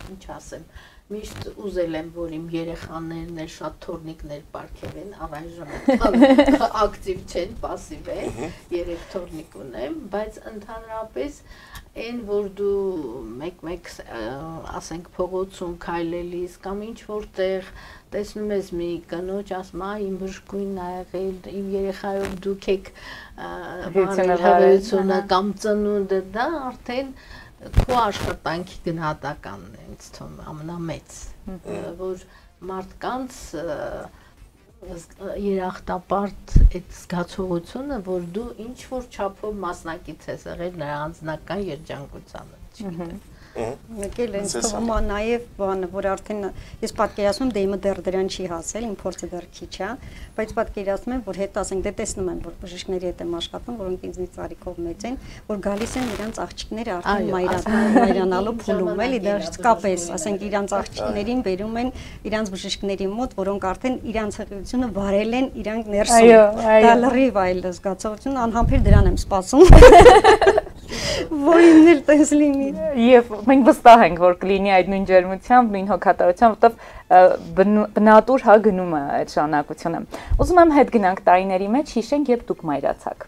ինչ ասեմ, միշտ ուզել եմ, որ իմ երեխաներն էլ շատ թորնիկներ պարգևեն, առայժմ ակտիվ չեն, պասիվ են, 3 թորնիկ ունեմ, բայց ընդհանրապես այն, որ դու մեկ-մեկ ասենք փողոցում քայլելիս կամ ինչ որտեղ տեսնում ես մի կնոջ ասում, իմ բժշկույնն ա եղել, իմ երեխայով դուք եք հղիությունը կամ ծնունդը, դա արդեն քո աշխատանքի գնահատականն է ինձ թվում ամենամեծ, որ մարդկանց երախտապարտ այդ զգացողությունը, որ դու ինչ որ չափով մասնակից ես եղել նրա անձնական երջանկությանը, չգիտեմ։ Մեկ էլ ինձ թվում է նաև բանը, որ արդեն ես պատկերացնում դե իմը դեռ դրան չի հասել, իմ փորձը դեռ քիչ է, բայց պատկերացնում եմ, որ հետ ասենք դե տեսնում եմ, որ բժիշկների հետ եմ աշխատում, որոնք ինձնից տարիքով մեծ են, որ գալիս են իրանց աղջիկները արդեն մայրանալու փուլում, էլի դա իսկապես, ասենք իրանց աղջիկներին բերում են իրանց բժիշկների մոտ, որոնք արդեն իրանց հղիությունը վարել են իրանք ներսում։ Դա լրիվ այլ զգացողություն, անհամբեր դրան եմ սպասում։ Որին էլ տես լինի։ Եվ մենք վստահ ենք, որ կլինի այդ նույն ջերմությամբ, նույն հոգատարությամբ, որտեվ բնատուր հա գնում է այդ շարունակությունը։ Ուզում եմ հետ գնանք տարիների մեջ, հիշենք, երբ դուք մայրացաք։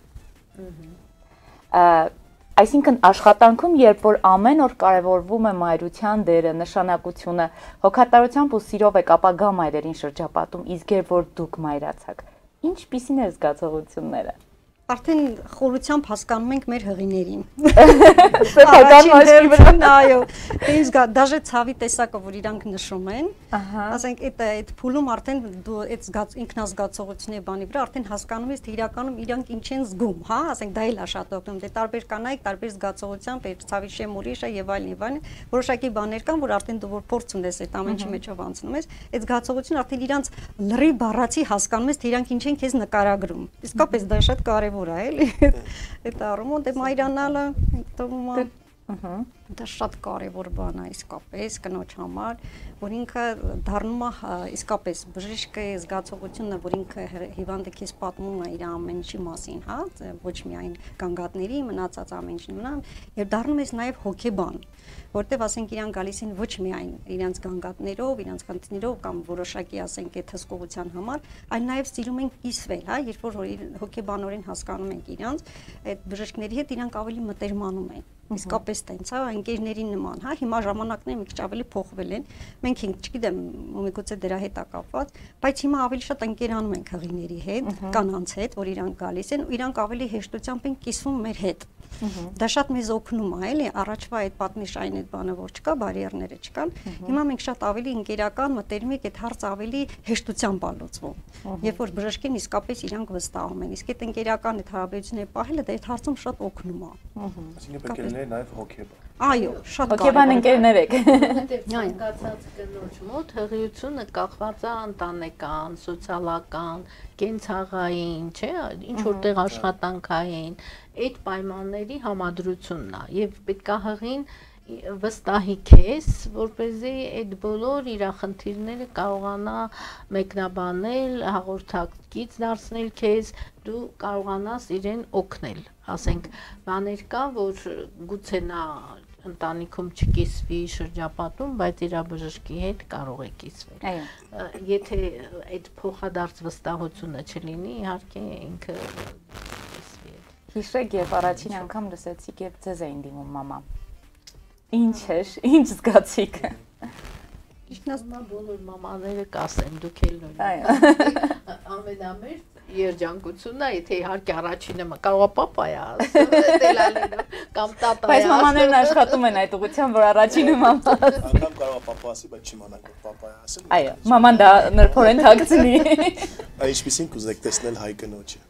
Այսինքն աշխատանքում, երբ որ ամեն օր կարևորվում է մայրության դերը, նշանակությունը, հոգատարությամբ ու սիրով եք ապագա մայրերին շրջապատում, իսկ երբ որ դուք մայրացաք, ինչպիսին է զգացողությունները։ Արդեն խորությամբ հասկանում ենք մեր հղիներին։ Սեփական մասի վրա, այո, ինձ դաժե ցավի տեսակը, որ իրանք նշում են, ասենք այդ փուլում արդեն դու այդ ինքնազգացողությունների բանի վրա արդեն հասկանում ես, թե իրականում իրանք ինչ են զգում, հա, ասենք դա էլ է շատ օգնում, դե տարբեր կանայք, տարբեր զգացողությամբ, այդ ցավի շեմ ուրիշ է եւ այլն, որոշակի բաներ կան, որ արդեն դու որ փորձ ունես այդ ամենի մեջով անցնում ես, այդ զգացողությունը արդեն իրանց լրի բառացի հասկանում ես, թե իրանք ինչ են քեզ նկարագրում։ Իսկապես դա շատ կարևոր է, էլի։ Այդ առումով դե մայրանալը թվում է դա շատ կարևոր բան է իսկապես կնոջ համար, որ ինքը դառնում է իսկապես բժիշկի զգացողությունը, որ ինքը հիվանդը քեզ պատմում է իր ամեն ինչի մասին, հա, ոչ միայն գանգատների, մնացած ամեն ինչի մնան, եւ դառնում ես նաեւ հոգեբան, որտեվ ասենք իրան գալիս են ոչ միայն իրենց գանգատներով, իրենց խնդիրներով կամ որոշակի ասենք այդ հսկողության համար, այլ նաեւ ստիլում են կիսվել, հա, երբ որ հոգեբանորեն հասկանում ենք իրանց, այդ բժիշկների հետ իրանք ավելի մտերմանում են։ Իսկապես տենց, հա, ընկերներին նման, հա, հիմա ժամանակները մի քիչ ավելի փոխվել են։ Մենք ենք, չգիտեմ, միգուցե դրա հետ է կապված, բայց հիմա ավելի շատ ընկերանում ենք հղիների հետ, կանանց հետ, որ իրանք գալիս են, ու իրանք ավելի հեշտությամբ են կիսվում մեր հետ։ Դա շատ մեզ օգնում է, էլի, առաջվա այդ պատմիշային այդ բանը որ չկա, բարիերները չկան, հիմա մենք շատ ավելի ընկերական մտերմիկ այդ հարց ավելի հեշտությամբ է լուծվում։ Երբ որ բժշկին իսկապես իրանք վստահում են, իսկ այդ ընկերական այդ հարաբերությունները պահելը դա այդ հարցում շատ օգնում է։ Այսինքն պետք է լինի նաև հոգեբան։ Այո, շատ հոգեբան ընկերներ եք։ Ցանկացած կնոջ մոտ հղիությունը կախված է ընտանեկան, սոցիալական, կենցաղային, չէ, ինչ որտեղ աշխատանքային, այդ պայմանների համադրությունն է եւ պետք է հղին վստահի քեզ, որպեսզի այդ բոլոր իր խնդիրները կարողանա մեկնաբանել, հաղորդակից դարձնել քեզ, դու կարողանաս իրեն օգնել, ասենք, բաներ կա, որ գուցե նա ընտանիքում չկիսվի շրջապատում, բայց իր բժշկի հետ կարող է կիսվել։ Եթե այդ փոխադարձ վստահությունը չլինի, իհարկե ինքը կիսվի։ Հիշեք, երբ առաջին անգամ լսեցիք եւ ձեզ էին դիմում մամա։ Ինչ էր, ինչ զգացիք։ Իշխնասնա բոլոր մամաները կասեն, դուք էլ նույնիսկ։ Ամենամեծ երջանկությունն է, եթե իհարկե առաջինը կարող է պապայա ասել, դելալենը կամ տատայա։ Բայց մամաներն աշխատում են այդ ուղղությամբ, որ առաջինը մամա։ Անգամ կարող է պապա ասի, բայց չիմանանք որ պապայա ասել։ Այո, մաման դա նրբորեն թաքցնի։ Ինչպիսին կուզեք տեսնել հայ կնոջը։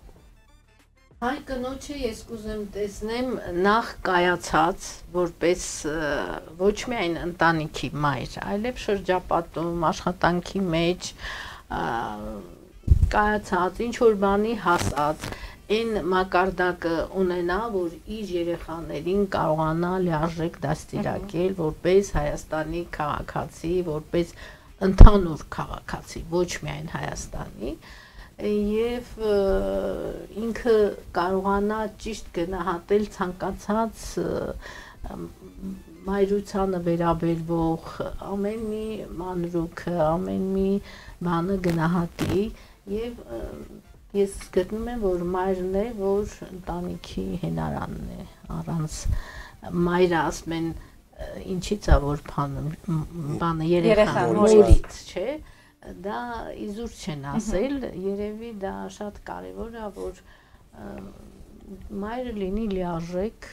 Հայ կնոջը ես կուզեմ տեսնեմ նախ կայացած, որպես ոչ միայն ընտանիքի մայր, այլև շրջապատում, աշխատանքի մեջ կայացած, ինչ որ բանի հասած, այն մակարդակը ունենա, որ իր երեխաներին կարողանա լիարժեք դաստիարակել որպես Հայաստանի քաղաքացի, որպես ընդհանուր քաղաքացի, ոչ միայն Հայաստանի, եւ ինքը կարողանա ճիշտ գնահատել ցանկացած մայրությանը վերաբերվող ամեն մի մանրուքը, ամեն մի բանը գնահատի եւ ես գտնում եմ, որ մայրն է, որ ընտանիքի հենարանն է, առանց մայրը ասում են ինչից է որ բանը երեխան մորից, չէ, դա իզուր չեն ասել, երևի դա շատ կարևոր է, որ մայրը լինի լիարժեք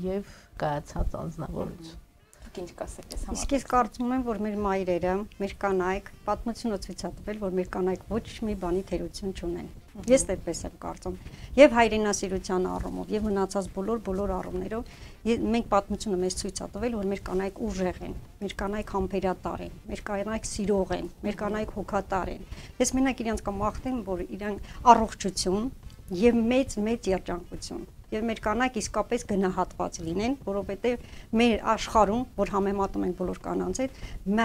եւ կայացած անձնավորություն։ Ինչ կասեք այս համար։ Իսկ ես կարծում եմ, որ մեր մայրերը, մեր կանայք պատմությունը ցույց է տվել, որ մեր կանայք ոչ մի բանի թերություն չունեն։ Ես այդպես եմ կարծում։ Եվ հայրենասիրության առումով, եւ մնացած բոլոր առումներով մենք պատմությունը մեզ ցույց է տվել, որ մեր կանայք ուժեղ են, մեր կանայք համբերատար են, մեր կանայք սիրող են, մեր կանայք հոգատար են։ Ես մենակ իրենց կմաղթեմ, որ իրանք առողջություն եւ մեծ երջանկություն եւ մեր կանայք իսկապես գնահատված լինեն, որովհետեւ մեր աշխարհում, որ համեմատում ենք բոլոր կանանց հետ,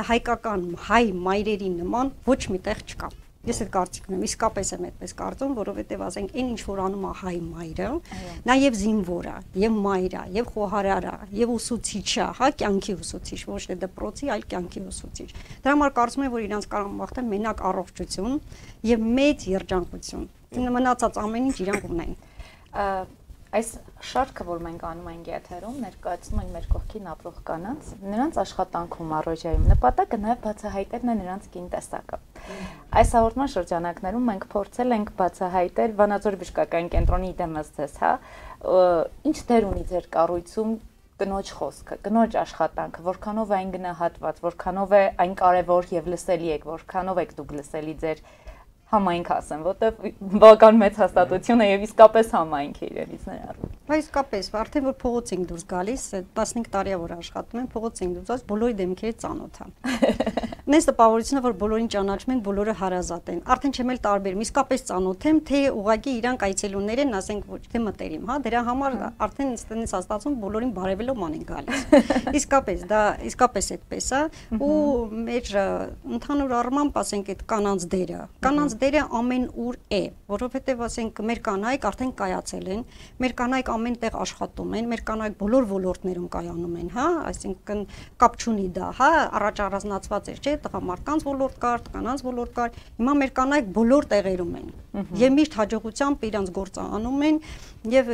հայկական հայ մայրերի նման ոչ մի տեղ չկա։ Ես այդ կարծիքն եմ, իսկապես եմ այդպես կարծում, որովհետեւ ասենք այն ինչ որ անում է հայ մայրը, նաեւ զինվորը, եւ մայրը, եւ խոհարարը, եւ ուսուցիչը, հա, կյանքի ուսուցիչ, ոչ թե դպրոցի, այլ կյանքի ուսուցիչ։ Դրա համար կարծում եմ, որ իրանց կարող մաղթեմ մենակ առողջություն եւ մեծ երջանկություն։ Մնացած ամեն ինչ իրանք ունեն։ Այս շարքը, որ մենք անում ենք եթերում, ներկայացնում ենք մեր կողքին ապրող կանանց, նրանց աշխատանքում առօրյայում նպատակը նաև բացահայտելն է նրանց կինտեսակը։ Այս հաղորդման շրջանակներում մենք փորձել ենք բացահայտել Վանաձոր բժշկական կենտրոնի դեմս ձեզ, հա, ինչ դեր ունի ձեր կառույցում կնոջ խոսքը, կնոջ աշխատանքը, որքանով է այն գնահատված, որքանով է այն կարևոր եւ լսելի եք, որքանով եք դուք լսելի ձեր համայնք ասեմ, որտեվ բավական մեծ հաստատություն է եւ իսկապես համայնք է իրենից ներառում։ Բայց իսկապես, արդեն որ փողոց ենք դուրս գալիս, 15 տարի է որ աշխատում եմ, փողոց ենք դուրս, բոլորի դեմքերը ծանոթ է։ Նես տպավորությունը, որ բոլորին ճանաչում են, բոլորը հարազատ են։ Արդեն չեմ էլ տարբերում, իսկապես ծանոթ եմ, թե ուղղակի իրանք այցելուներ են, ասենք ոչ թե մտերիմ, հա, դրա համար արդեն ստենից հաստատում բոլորին բարևելով ան են գալիս։ Իսկապես, դա իսկապես այդպես է, ու մեր ընդհանուր առմամբ, ասենք, այդ կանանց դերը ամեն ուր է, որովհետև ասենք մեր կանայք արդեն կայացել են, մեր կանայք ամեն տեղ աշխատում են, մեր կանայք բոլոր ոլորտներում կայանում են, հա, այսինքն կապ չունի դա, հա, առաջ առանձնացված էր, չէ, տղամարդկանց ոլորտ կար, կանանց ոլորտ կար, հիմա մեր կանայք բոլոր տեղերում են եւ միշտ հաջողությամբ իրանց գործը անում են եւ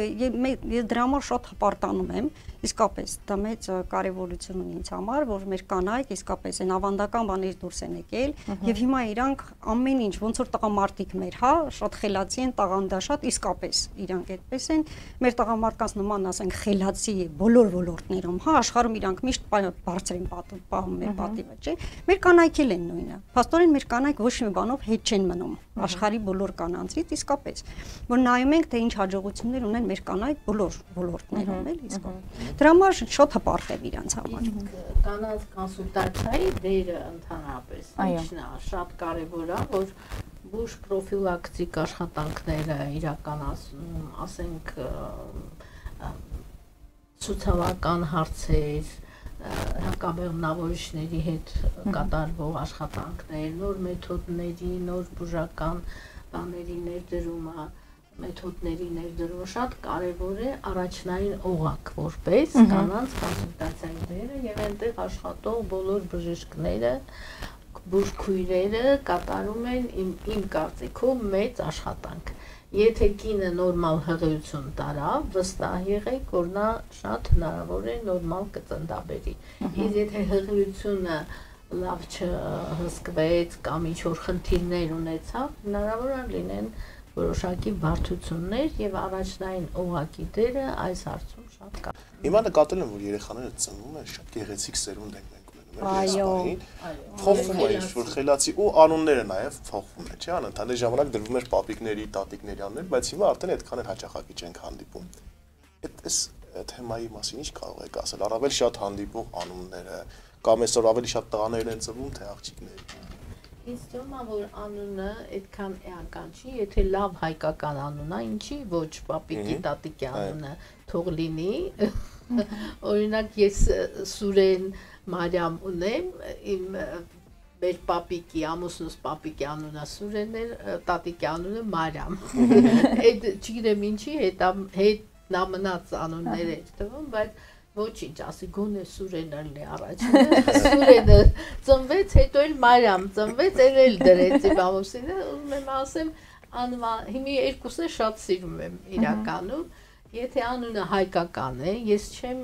դրա համար շատ հպարտանում եմ, իսկապես դա մեծ կարեւորություն ունի ինձ համար, որ մեր կանայք իսկապես այն ավանդական բաներից դուրս են եկել եւ հիմա իրանք ամեն ինչ ոնց որ տղամարդիկ մեր, հա, շատ խելացի են, տաղանդաշատ, իսկապես իրանք այդպես են, մեր տղամարդկանց նման ասենք խելացի բոլոր ոլորտներում, հա, աշխարհում իրանք միշտ բարձր են պահում մեր պատիվը, չէ։ Մեր կանայք էլ են նույնը։ Փաստորեն մեր կանայք ոչ մի բանով հետ չեն մնում աշխարհի բոլոր կանանցից, իսկապես, որ նայում ենք թե ինչ հաջողություններ ունեն մեր կանայք բոլոր ոլորտներում, էլ իսկապես։ Դրա համար շատ հպարտ եմ իրանց համար։ Կանանց կոնսուլտացիայի դերը ընդհանրապես ինչն է, շատ կարևոր է, որ բուժ պրոֆիլակտիկ աշխատանքները իրականացնում, ասենք ցուցավական հարցեր, հակաբեղմնավորիչների հետ կատարվող աշխատանքներ, նոր մեթոդների, նոր բուժական բաների ներդրումը, մեթոդների ներդրումը շատ կարևոր է առաջնային օղակ որպես կանանց կոնսուլտացիայի դերը եւ այնտեղ աշխատող բոլոր բժիշկները, բուժքույրերը կատարում են իմ կարծիքով մեծ աշխատանք։ Եթե կինը նորմալ հղիություն տարավ, վստահ եղեք, որ նա շատ հնարավոր է նորմալ կծնդաբերի։ Իսկ եթե հղիությունը լավ չհսկվեց կամ ինչ-որ խնդիրներ ունեցավ, հնարավոր է լինեն որոշակի բարդություններ եւ առաջնային օղակի դերը այս հարցում շատ կա։ Հիմա նկատել եմ, որ երեխաները ծնվում են, շատ գեղեցիկ սերունդ են մենք ունենում մեր Հայաստանին։ Փոխվում է ինչ-որ խելացի ու անունները նաեւ փոխվում է, չէ՞, անընդհատ ժամանակ դրվում էր պապիկների, տատիկների անուններ, բայց հիմա արդեն այդքան էլ հաճախակի չենք հանդիպում։ Այս թեմայի մասին ինչ կարող եք ասել, առավել շատ հանդիպող անունները, կամ այսօր ավելի շատ տղաներ են ծնվում, թե աղջիկներ։ Ինձ թվում է, որ անունը այդքան էական չի, եթե լավ հայկական անուն է, ինչի ոչ պապիկի, տատիկի անունը թող լինի։ Օրինակ ես Սուրեն Մարիամ ունեմ, իմ մեր պապիկի, ամուսնուս պապիկի անունը Սուրեն էր, տատիկի անունը Մարիամ։ Այդ չգիտեմ ինչի հետ նա մնաց անուններ էր թվում, բայց ոչինչ, ասի գոնե Սուրենը լինի առաջինը, Սուրենը ծնվեց, հետո էլ Մարիամ ծնվեց, էլ դրեց իմ ամուսինը, ուզում եմ ասեմ, հիմի երկուսը շատ սիրում եմ իրականում, եթե անունը հայկական է, ես չեմ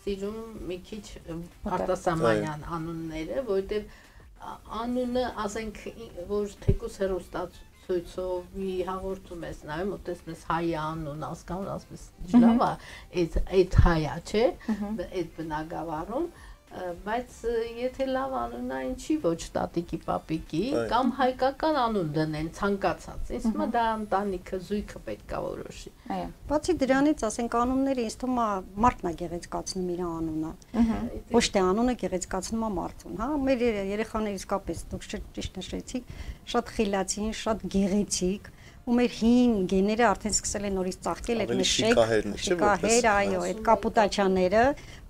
սիրում մի քիչ արտասահմանյան անունները, որովհետև անունը, ասենք, որ թեկուզ հեռուստացույցով մի հաղորդում ես նայում, ուտես մեզ հայ անուն ասկանում, ասում ես լավ է, այդ հայա, չէ, այդ բնակավարում, Բայց եթե լավ անուն այն չի ոչ տատիկի պապիկի կամ հայկական անուն դնեն ցանկացած ինձ թվում է դա ընտանիքը զույգը պետք է որոշի բացի դրանից ասենք անունները ինձ թվում է մարդն է գեղեցկացնում իր անունը ոչ թե անունը գեղեցկացնում է մարդուն հա մեր երեխաները իսկապես դուք ճիշտ նշեցիք շատ խիլացին շատ գեղեցիկ ու մեր հին գեները արդեն սկսել են նորից ծաղկել այդ նշեք շիկահեր այո այդ կապուտաչաները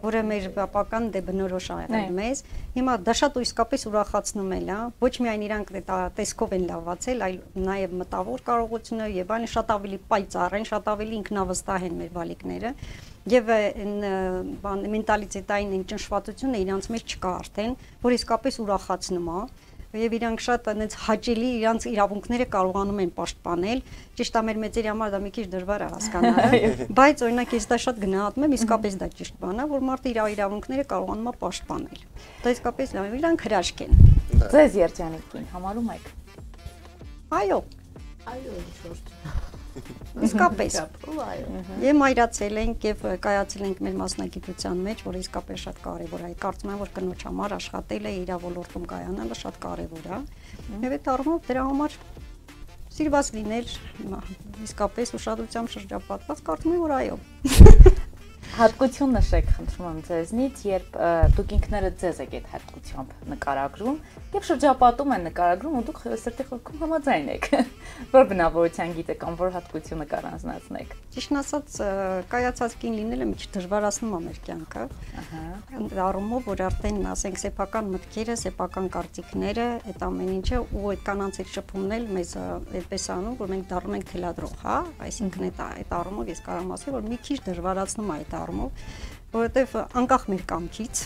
որը մեր բապական դե բնորոշ ա եղել մեզ հիմա դա շատ իսկապես ուրախացնում է լա ոչ միայն իրանք տեսքով են լավացել այլ նաև մտավոր կարողությունը եւ այլն շատ ավելի պայծառ են շատ ավելի ինքնավստահ են մեր բալիկները եւ բան մենտալիտետային ճնշվածությունը իրանց մեջ չկա արդեն որ իսկապես ուրախացնում է եւ իրանք շատ այնց հաճելի իրանք իրավունքները կարողանում են պաշտպանել ճիշտ է մեր մեծերի համար դա մի քիչ դժվար է հասկանալ բայց օրինակ ես դա շատ գնահատում եմ իսկապես դա ճիշտ բան է որ մարդը իր իրավունքները կարողանում է պաշտպանել դա իսկապես լավ իրանք հրաշք են ձեզ երջանիկին համարում եք այո շորտ իսկապես եւ մայրացել ենք եւ կայացել ենք մեր մասնագիտության մեջ որը իսկապես շատ կարեւոր է կարծում եմ որ կնոջ համար աշխատելը իր ոլորտում կայանալը շատ կարեւոր է եւ այդ առումով դրա համար սիրված լինել իսկապես ուշադրությամբ շրջապատված կարծում եմ որ այո հատկություն նշեք խնդրում եմ ձեզնից երբ դուք ինքներդ ձեզ եք այդ հատկությամբ նկարագրում եւ շրջապատում են նկարագրում ու դուք սրտի խորքում համաձայն եք որ բնավորության գիտեք կամ որ հատկությունը կառանձնացնեք ճիշտն ասած կայացած կին լինելը մի քիչ դժվարացնում է մեր կյանքը առումով որ արդեն ասենք սեփական մտքերը սեփական կարծիքները այդ ամեն ինչը ու այդ կանանց հետ շփումն էլ մեզ այդպես անում որ մենք դառնում ենք թելադրող հա այսինքն այդ առումով ես կարող եմ ասել որ մի քիչ դժվարացնում է այդ առումով որովհետև անկախ մեր կամքից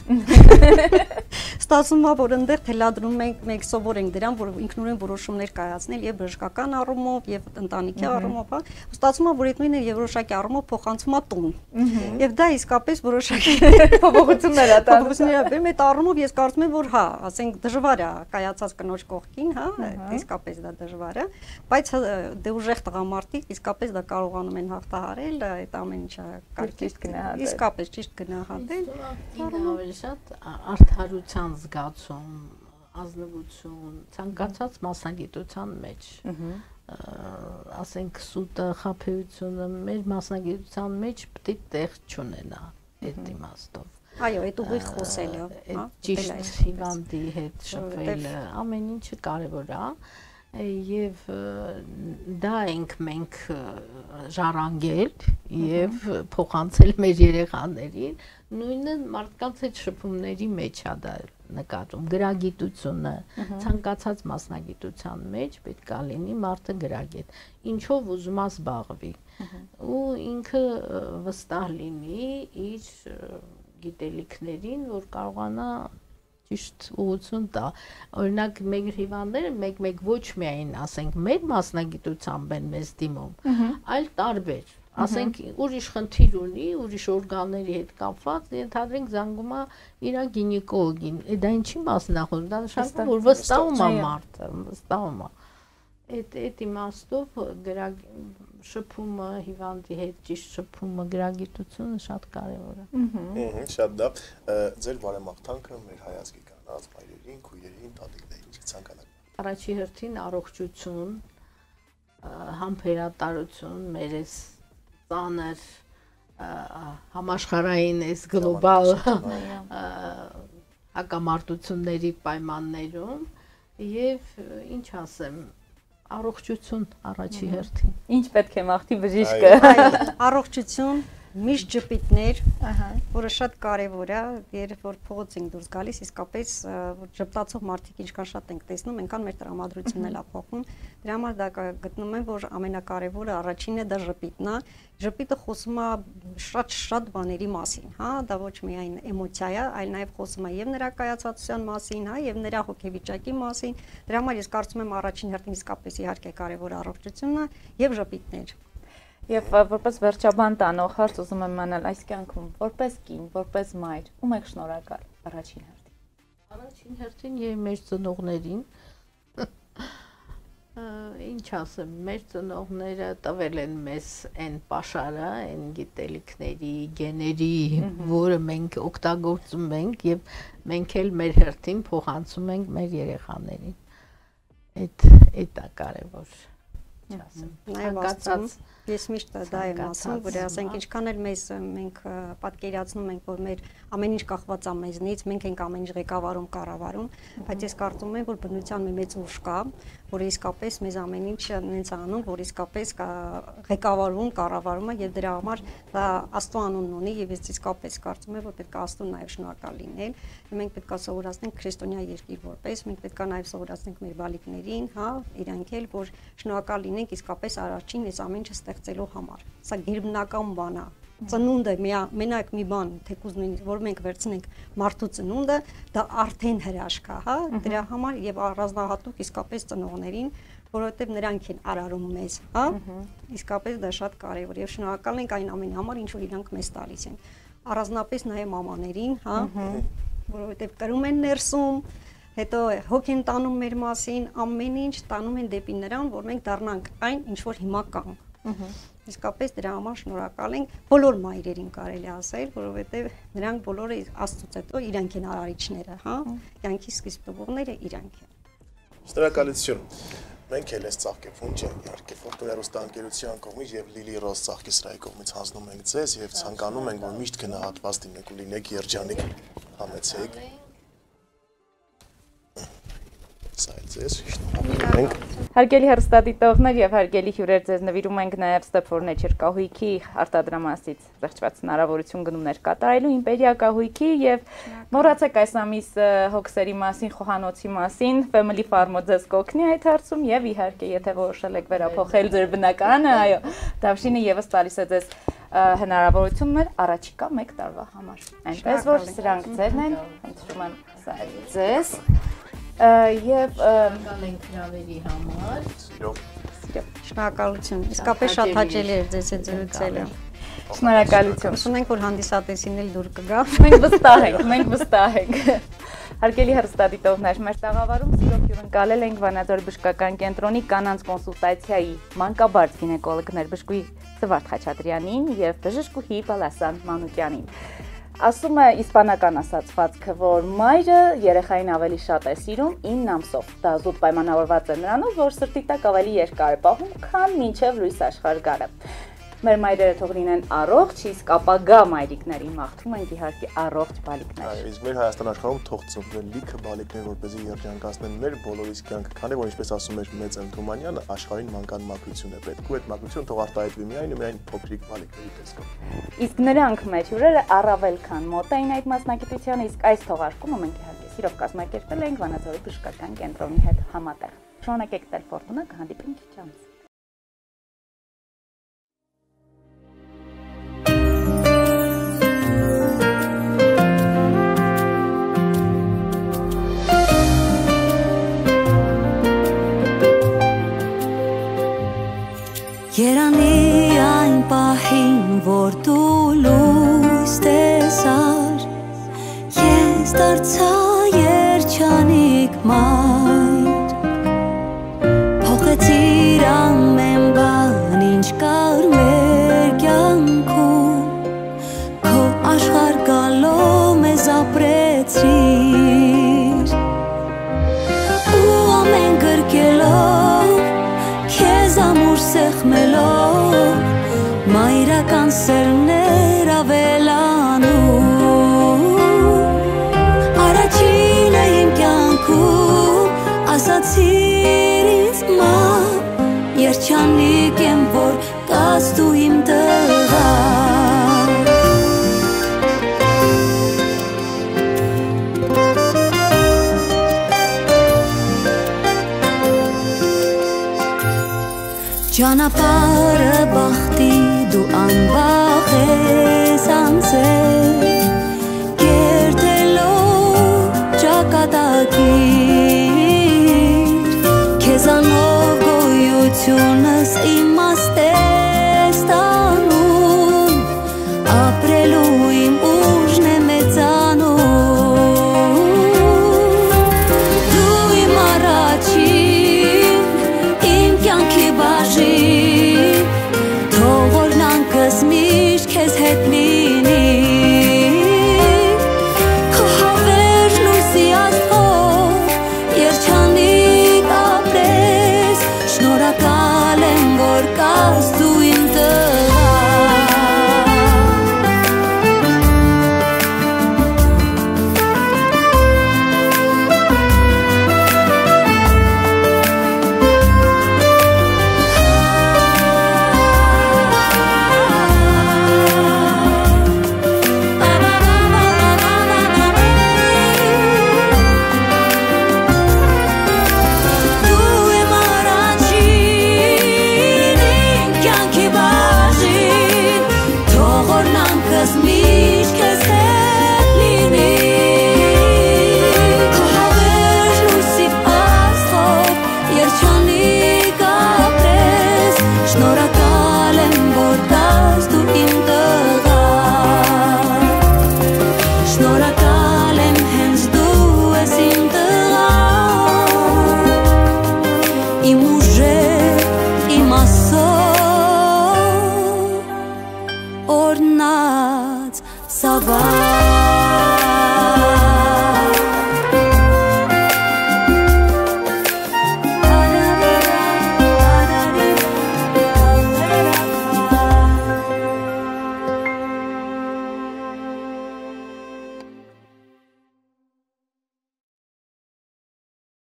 ստացվում է որ այնտեղ թելադրում մենք սովոր ենք դրան որ ինքնուրույն որոշումներ կայացնել եւ բժշկական առումով եւ ընտանիքի առումով հա ստացվում է որ այդ նույնը եւ որոշակի առումով փոխանցում է տուն եւ դա իսկապես որոշակի փոփոխություններ է տանում այդ առումով ես կարծում եմ որ հա ասենք դժվար է կայացած կնոջ կողքին հա իսկապես դա դժվար է բայց դե ուժեղ տղամարդիկ իսկապես դա կարողանում են հաղթահարել այդ ամեն ինչը ճիշտ գնահատել իսկապես ճիշտ գնահատել ավելի շատ արդարության զգացում ազնվություն ցանկացած մասնագիտության մեջ ասենք սուտը խաբեությունը մեր մասնագիտության մեջ պետք է տեղ չունենա այդ իմաստով այո այդ ուղիղ խոսելը հա ճիշտ հիվանդի հետ շփվելը ամեն ինչը կարևոր է եւ դա ենք մենք ժառանգել եւ փոխանցել մեր երեխաներին նույնը մարդկանց հետ շփումների մեջ է դա նկատում գրագիտությունը ցանկացած մասնագիտության մեջ պետք է լինի մարդը գրագետ ինչով ուզում է զբաղվի ու ինքը վստահ լինի իր գիտելիքներին որ կարողանա ճիշտ ուղղություն տա օրինակ մեր հիվանդները մեկ ոչ միայն ասենք մեր մասնագիտությամբ են մեզ դիմում այլ տարբեր ասենք ուրիշ խնդիր ունի ուրիշ օրգանների հետ կապված ենթադրենք զանգում է իր գինեկոլոգին դա ինչի մասն է խոսում դա նշանակում որ վստահում է մարդը վստահում է այդ իմաստով շփումը հիվանդի հետ ճիշտ շփումը գրագիտությունը շատ կարևոր է շատ լավ ձեր բարեմաղթանքը մեր հայազգի կանանց մայրերին քույրերին տատիկներին ցանկանաք առաջի հերթին առողջություն համբերատարություն մեր էս ծանր համաշխարհային էս գլոբալ հակամարտությունների պայմաններում եւ ինչ ասեմ առողջություն առաջի հերթին ինչ պետք է մաղթի բժիշկը առողջություն միշտ ջպիտներ, որը շատ կարևոր է, երբ որ փողոց ենք դուրս գալիս, իսկապես ժպտացող մարդիկ ինչքան շատ ենք տեսնում, այնքան մեր տրամադրությունն էլ է փոխվում։ Դրա համար դա գտնում եմ, որ ամենակարևորը առաջինը դա ժպիտն է։ Ժպիտը խոսում է շատ բաների մասին, հա, դա ոչ միայն էմոցիա է, այլ նաև խոսում է եւ նրա կայացածության մասին, հա, եւ նրա հոգեվիճակի մասին։ Դրա համար ես կարծում եմ առաջին հերթին իսկապես իհարկե կարևոր առողջությունն է եւ ժպիտներ։ Եվ որպես վերջաբան տանող հարց ուզում եմ իմանալ այս կյանքում որպես կին, որպես մայր, ում եք շնորհակալ առաջին հերթին։ Առաջին հերթին եւ մեր ծնողներին, Ինչ ասեմ, մեր ծնողները տվել են մեզ այն պաշարը, այն գիտելիքների, գեների, որը մենք օգտագործում ենք եւ մենք էլ մեր հերթին փոխանցում ենք մեր երեխաներին։ Այդ է կարևոր, չասեմ։ Ցանկացած ես միշտ դա եմ ասում, որ ասենք ինչքան էլ մենք պատկերացնում ենք, որ մեր ամեն ինչ կախված է մեզնից, մենք ենք ամեն ինչ ղեկավարում, կառավարում, բայց ես կարծում եմ, որ բնության մեծ ուժ կա, որ իսկապես մեզ ամեն ինչ նենց անում, որ իսկապես ղեկավարում, կառավարում է եւ դրա համար դա Աստծո անունն ունի եւ ես իսկապես կարծում եմ, որ պետք է Աստծուն նաեւ շնորհակալ լինել։ Մենք պետք է սովորացնենք քրիստոնյա երկիր որպես, մենք պետք է նաեւ սովորացնենք մեր բալիկներին, հա, իրանք էլ որ շնորհակալ լինենք իսկապես առաջին այս ամեն ինչը ստեղծելու համար։ Սա գերբնական բան է։ Ծնունդը մենակ մի բան, թեկուզ նույնիսկ որ մենք վերցնենք մարդու ծնունդը, դա արդեն հրաշք է, հա, դրա համար եւ առանձնահատուկ իսկապես ծնողներին, որովհետեւ նրանք են արարում մեզ, հա, իսկապես դա շատ կարեւոր եւ շնորհակալ ենք այն ամենի համար, ինչ որ իրանք մեզ տալիս են։ Առանձնապես նաեւ մամաներին, հա, որովհետեւ կրում են ներսում, հետո հոգ են տանում մեր մասին, ամեն ինչ տանում են դեպի նրան, որ մենք դառնանք այն, ինչ որ հիմա կանք։ Իսկապես դրա համար շնորհակալ ենք բոլոր մայրերին կարելի ասել, որովհետև նրանք բոլորը Աստծուց հետո իրանք են արարիչները, հա, կյանքի սկիզբ տվողները իրանք են։ Շնորհակալություն։ Մենք էլ այս ծաղկեփունջը իհարկե Ֆորտունա հեռուստաընկերության կողմից եւ Լիլի Ռոզ ծաղկեսրահի կողմից հանձնում ենք ձեզ եւ ցանկանում ենք, որ միշտ գնահատված լինեք ու լինեք երջանիկ, համեցեք։ Հարգելի հեռուստադիտողներ եւ հարգելի հյուրեր, ձեզ նվիրում ենք նաեւ Stepford Nature կահույքի արտադրամասից զեղչված հնարավորություն գնումներ կատարելու Իմպերիա կահույքի եւ մոռացեք այս ամիս հոգսերի մասին, խոհանոցի մասին, Family Farm-ը ձեզ կօգնի այդ հարցում եւ իհարկե եթե որոշել եք վերափոխել ձեր բնակարանը, այո, Դավշինը եւս տալիս է ձեզ հնարավորություններ առաջիկա 1 տարվա համար։ Այնպես որ սրանք ձերն են, ընտրում եմ սա ձեզ եւ կանենք հրավերի համար։ Շնորհակալություն։ Իսկապես շատ հաճելի էր ձեզ հետ զրուցելը։ Շնորհակալություն։ Հուսում ենք որ հանդիսատեսին էլ դուր կգա։ Մենք վստահ ենք։ Հարգելի հեռուստադիտողներ, մեր տաղավարում սիրով հյուրընկալել ենք Վանաձորի բժշկական կենտրոնի կանանց կոնսուլտացիայի մանկաբարձ գինեկոլոգներ բժշկուհի Սվարթ Խաչատրյանին եւ բժշկուհի Վալասան Մանուկյանին։ Ասում է իսպանական ասացվածքը, որ մայրը երեխային ավելի շատ է սիրում 9 ամսով։ Դա զուտ պայմանավորված է նրանով, որ սրտի տակ ավելի երկար է պահում, քան մինչև լույս աշխարհ գալը։ Մեր մայրերը թող լինեն առողջ, իսկ ապագա մայրիկներին մաղթում ենք իհարկե առողջ բալիկներ։ Այո, իսկ մեր Հայաստան աշխարհում թող ծնվեն լիքը բալիկներ, որպեսզի երջանկացնեն մեր բոլորիս կյանքը, քանի որ ինչպես ասում էր Մեծ Թումանյանը, աշխարհին մանկան մաքրություն է պետք, ու այդ մաքրությունը թող արտահայտվի միայն ու միայն փոքրիկ բալիկների տեսքով։ Իսկ նրանք մեր հյուրերը առավել քան մոտ էին այդ մասնագիտությանը, իսկ այս թողարկումը մենք իհարկե սիրով կազմակերպել ենք Վանաձորի բժշկական կենտրոնի հետ համատեղ։ Շնորհակալ տել Ֆորտունա, կհանդիպենք քիչ անց։ Երանի այն պահին, որ դու լույս տեսար, ես դարձա երջանիկ մայր, փոխեցիր ամեն բան, ինչ կար մեր կյանքում, քո աշխարհ գալով մեզ ապրեցրիր, ու ամեն գրկելով քեզ ամուր սեղմելով մայրական սերներ ավելանում առաջինը իմ կյանքում ասացիր ինձ մամ երջանիկ եմ որ կաս դու իմ տղա Ճանապարհը բախտի դու անբախ ես անցել կերտելով ճակատագիր քեզանով գոյությունս իմաստ ես տանում ապրելու իմ ուժն է մեծանում դու իմ առաջին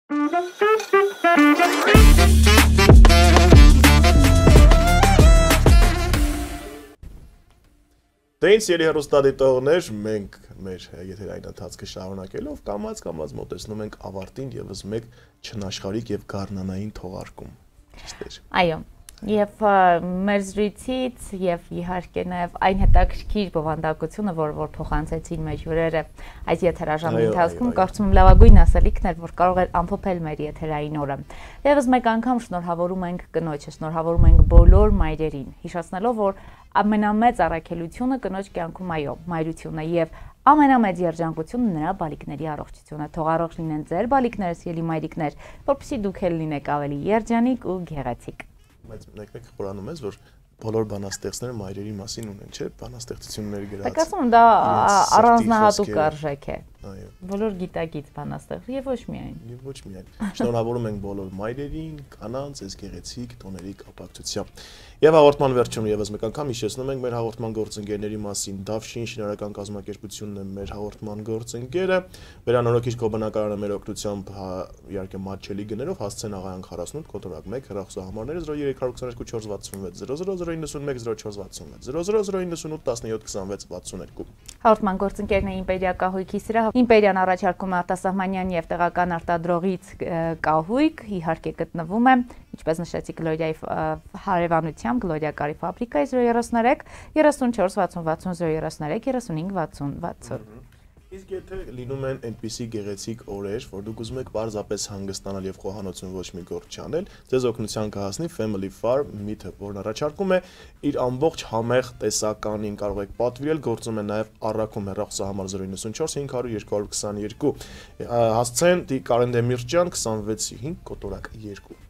Դե ինձ ելի հեռուստադիտողներ, մենք մեր եթերային ընթացքը շարունակելով կամաց մոտեցնում ենք ավարտին եւս մեկ չնաշխարհիկ եւ գառնանային թողարկում։ Այո, եւ մեր զրույցից եւ իհարկե նաեւ այն հետաքրքիր բովանդակությունը, որ փոխանցեցին մեր հյուրերը այս եթերաժամի ընթացքում, կարծում եմ լավագույն ասելիքն էր, որ կարող էր ամփոփել մեր եթերային օրը։ Եվս մեկ անգամ շնորհավորում ենք կնոջը, շնորհավորում ենք բոլոր մայրերին, հիշեցնելով, որ ամենամեծ առաքելությունը կնոջ կյանքում այո, մայրությունը եւ ամենամեծ երջանկությունը նրա բալիկների առողջությունը։ Թող առողջ լինեն ձեր բալիկները, սիրելի մայրիկներ, որպեսզի դուք էլ լինեք ավելի երջանիկ ու գեղեցիկ։ Բայց մեկ խորանում ես, որ բոլոր բանաստեղծները մայրերի մասին ունեն, չէ՞, բանաստեղծություններ գրած։ Կարծում եմ դա առանձնահատուկ արժեք է։ Այո։ Բոլոր գիտակից բանաստեղծ եւ ոչ միայն։ Եվ ոչ միայն։ Շնորհավորում ենք բոլոր մայրերին, կանանց, այս գեղեցիկ տոների կապակցությամբ։ Եվ հաղորդման վերջում եւս մեկ անգամ հիշեցնում ենք մեր հաղորդման գործընկերների մասին։ Դավշին շինարարական կազմակերպությունն է մեր հաղորդման գործընկերը։ Վերանորոգիչ կոբանակարանը մեր օգնությամբ իհարկե մատչելի գներով հասցեն աղայան 48 կոտրակ 1 հեռախոսահամարները 0322 466 00091 0466 00098 17 26 62։ Հաղորդման գործընկերն է Իմպերիա կահույքի սրահ։ Իմպերիան առաջարկում է արտասահմանյան եւ տեղական արտադրողից կահույք, իհարկե գտնվում է, ինչպես նշեցի Գլորիայի հարևանությամբ Գլորիա կարի ֆաբրիկայի 033 34 60 033 35 60 Իսկ եթե լինում են այնպիսի գեղեցիկ օրեր, որ դուք ուզում եք պարզապես հանգստանալ եւ խոհանոցում ոչ մի գործ չանել, ձեզ օգնության կհասնի Family Farm Meat-ը, որն առաջարկում է իր ամբողջ համեղ տեսականին, կարող եք պատվիրել, գործում է նաեւ առաքում հեռախոսահամար 094 500 222։ Հասցեն Կարենդեմիրճյան 26-5 կոտորակ 2։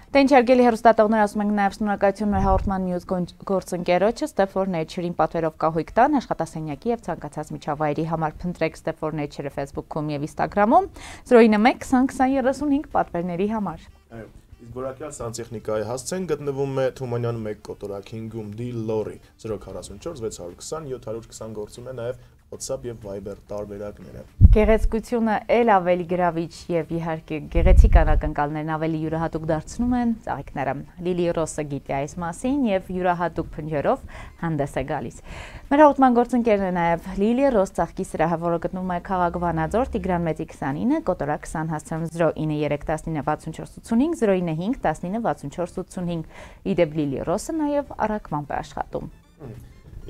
Դե ինչ հարգելի հեռուստատողներ, ասում ենք նաև շնորհակալություն մեր հաղորդման մյուս գործընկերոջը Step4 Nature-ին պատվերով կահույք տան, աշխատասենյակի եւ ցանկացած միջավայրի համար փնտրեք Step4 Nature-ը Facebook-ում եւ Instagram-ում 091 20 35 պատվերների համար։ Այո, իսկ որակյալ սանտեխնիկայի հասցեն գտնվում է Թումանյան 1 կոտորակ 5-ում D-Lorry 044 620 720 գործում է նաև WhatsApp եւ Viber տարբերակները։ Գեղեցկությունը ել ավելի գրավիչ եւ իհարկե գեղեցիկ անակնկալներն ավելի յուրահատուկ դարձնում են ծաղիկները։ Լիլի Ռոսը գիտի այս մասին եւ յուրահատուկ փնջերով հանդես է գալիս։ Մեր հաղորդման գործընկերն է նաեւ Լիլի Ռոս ծաղկի սրահը, որը գտնվում է քաղաք Վանաձոր, Տիգրան Մեծի 29, կոտորակ 20 հասցրում 093196485 095196485։ Իդեպ Լիլի Ռոսը նաեւ առաքմամբ է աշխատում։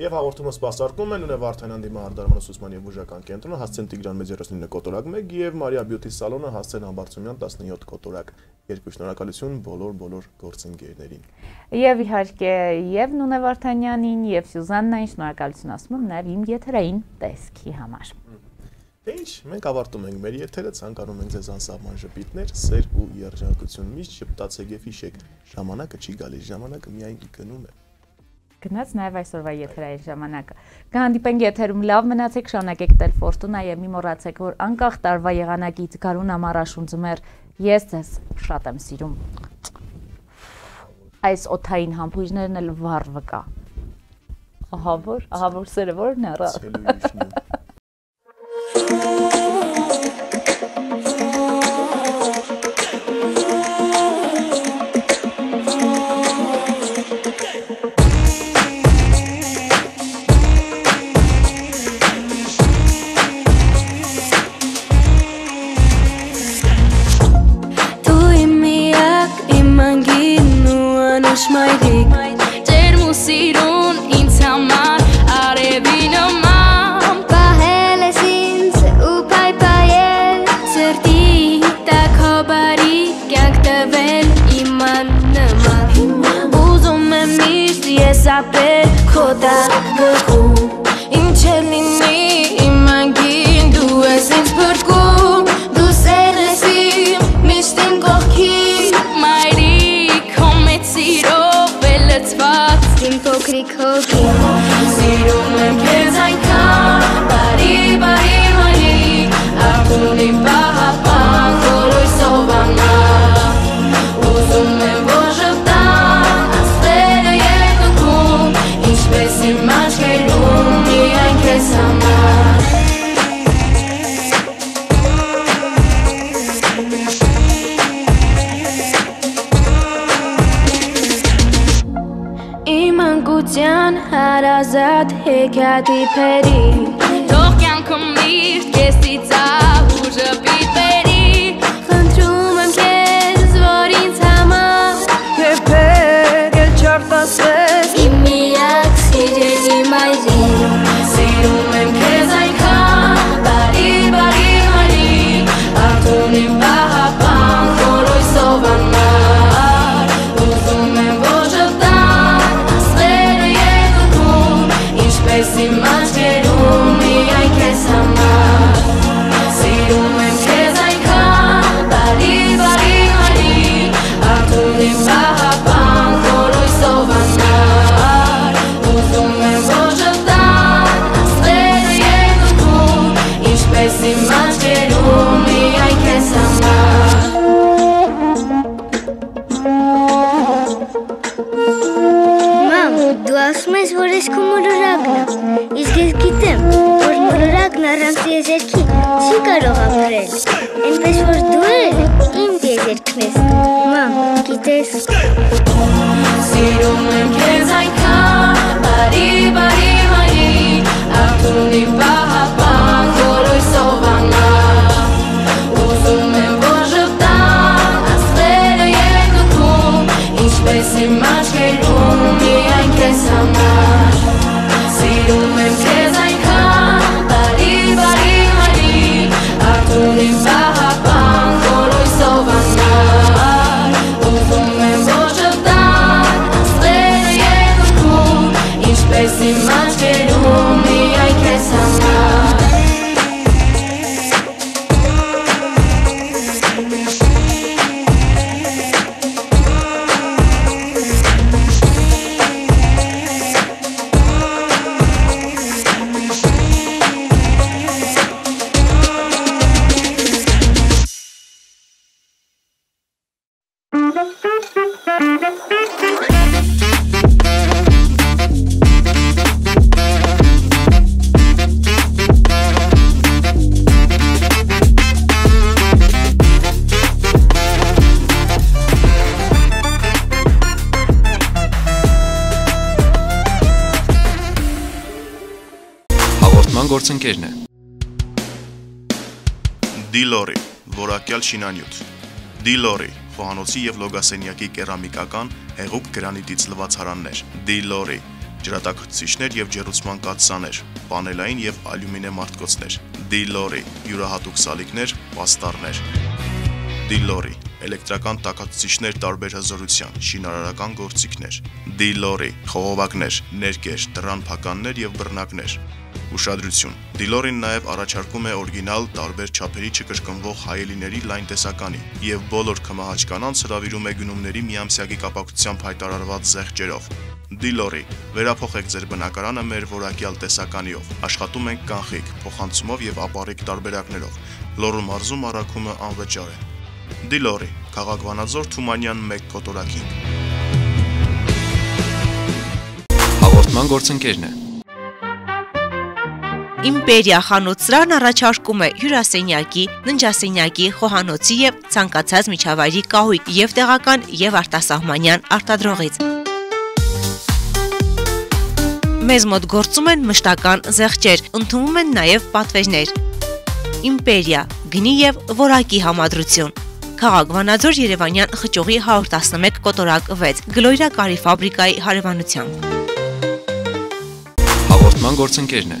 Եվ հաղորդումը սպասարկում են Ունե Վարդանյան դիմահարդարման ուսուցման եւ բուժական կենտրոնը, հասցեն Տիգրան Մեծ 39 կոտորակ 1 եւ Մարիա Բյութի սալոնը, հասցեն Համբարձումյան 17 կոտորակ 2։ Շնորհակալություն բոլոր գործընկերներին։ Եվ իհարկե եւ Նունե Վարդանյանին եւ Սյուզաննային շնորհակալություն ասում եմ նաեւ իմ եթերային տեսքի համար։ Դե ինչ, մենք ավարտում ենք մեր եթերը, ցանկանում ենք ձեզ անսահման ժպիտներ, սեր ու երջանկություն, միշտ շփտացեք եւ հիշեք, ժամանակը չի գալիս, ժամանակը միայն գնում է։ Գնաց նաև այսօրվա եթերային ժամանակը։ Կհանդիպենք եթերում, լավ մնացեք, շարունակեք տել Ֆորտունա եւ մի մոռացեք, որ անկախ տարվա եղանակից գարուն ամառաշուն ձմեռ ես ձեզ շատ եմ սիրում։ Այս օթային համբույրներն էլ վառ վկա։ Ահա որ սերը որն է։ Սիրում եմ քեզ այնքան, բարի մանի, աղթունի պահապան, կորույսով անա, ուզում եմ որ ժպտան, աստղերը երկնքում, ինչպես իմ ազատ հեքիաթի փերի թող կյանքում միշտ քեզից ուժը պիտերի խնդրում եմ քեզ որ ինձ համար երբեք էլ չարտասվես իմ միակ սիրելի մայրիկ սիրում եմ քեզ այնքան բարի բարի բարի արթուն իմ պահապան կորույսով անմար ուզում եմ որ ժպտան ասղերը երկնքում ինչպես իմ աչքերում միայն քեզ համար սիրում եմ քեզ այնքան բարի բարի բարի արթուն իմ պահապան կորույսով անմար ուզում եմ որ ժպտան ասղերը երկնքում ինչպես իմ աչքերում միայն քեզ համար Մամ, դու ասում ես, որ ես քո մոլորակն է, իսկ ես գիտեմ, որ մոլորակն առանց եզերքի չի կարող ապրել, այնպես որ դու էլ իմ եզերքն ես, մամ, գիտես։ Սիրում եմ քեզ այնքան բարի բարի բարի արթուն իմ պահապան կորույսով անմար ուզում եմ որ ժպտան աստղերը երկնքում ինչպես իմ աչքերում միայն քեզ համար սիրում եմ քեզ այնքան բարի բարի բարի արթուն իմ պահապան կորույսով անմար ուզում եմ որ ժպտան աստղերը երկնքում ինչպես իմ աչքերում միայն քեզ համար Գործընկերն է Դիլորի, որակյալ շինանյութ Դիլորի, խոհանոցի և լոգասենյակի կերամիկական հեղուկ գրանիտից լվացարաններ Դիլորի, ջրատաքցիչներ և ջեռուցման կաթսաներ, պանելային և ալյումինե մարտկոցներ Դիլորի, յուրահատուկ սալիկներ, պաստառներ Դիլորի, էլեկտրական տաքացուցիչներ տարբեր հզորության, շինարարական գործիքներ Դիլորի, խողովակներ, ներկեր, դռան փականներ և բռնակներ Ուշադրություն, Դիլորին նաև առաջարկում է օրիգինալ տարբեր չափերի չկրկնվող հայելիների լայն տեսականի և բոլոր քմահաճ կանանց հրավիրում է գնումների միամսյակի կապակցությամբ հայտարարված զեղչերով Դիլորի, վերափոխեք ձեր բնակարանը մեր որակյալ տեսականիով, աշխատում ենք կանխիկ, փոխանցումով և ապառիկ տարբերակներով, Լոռու մարզում առաքումը անվճար է Դիլորի, քաղաք Վանաձոր, Թումանյան 1 կոտորակին Հաղորդման գործընկերն է Իմպերիա խանութ-սրահն առաջարկում է հյուրասենյակի, ննջասենյակի, խոհանոցի և ցանկացած միջավայրի կահույք և տեղական և արտասահմանյան արտադրողից։ Մեզ մոտ գործում են մշտական զեղչեր, ընդունվում են նաև պատվերներ։ Իմպերիա, գնի և որակի համադրություն։ Քաղաք Վանաձոր Երևանյան խճուղի 111 կոտորակ 6, Գլոյրա կարի ֆաբրիկայի հարևանությամբ։ Հաղորդման գործընկերն է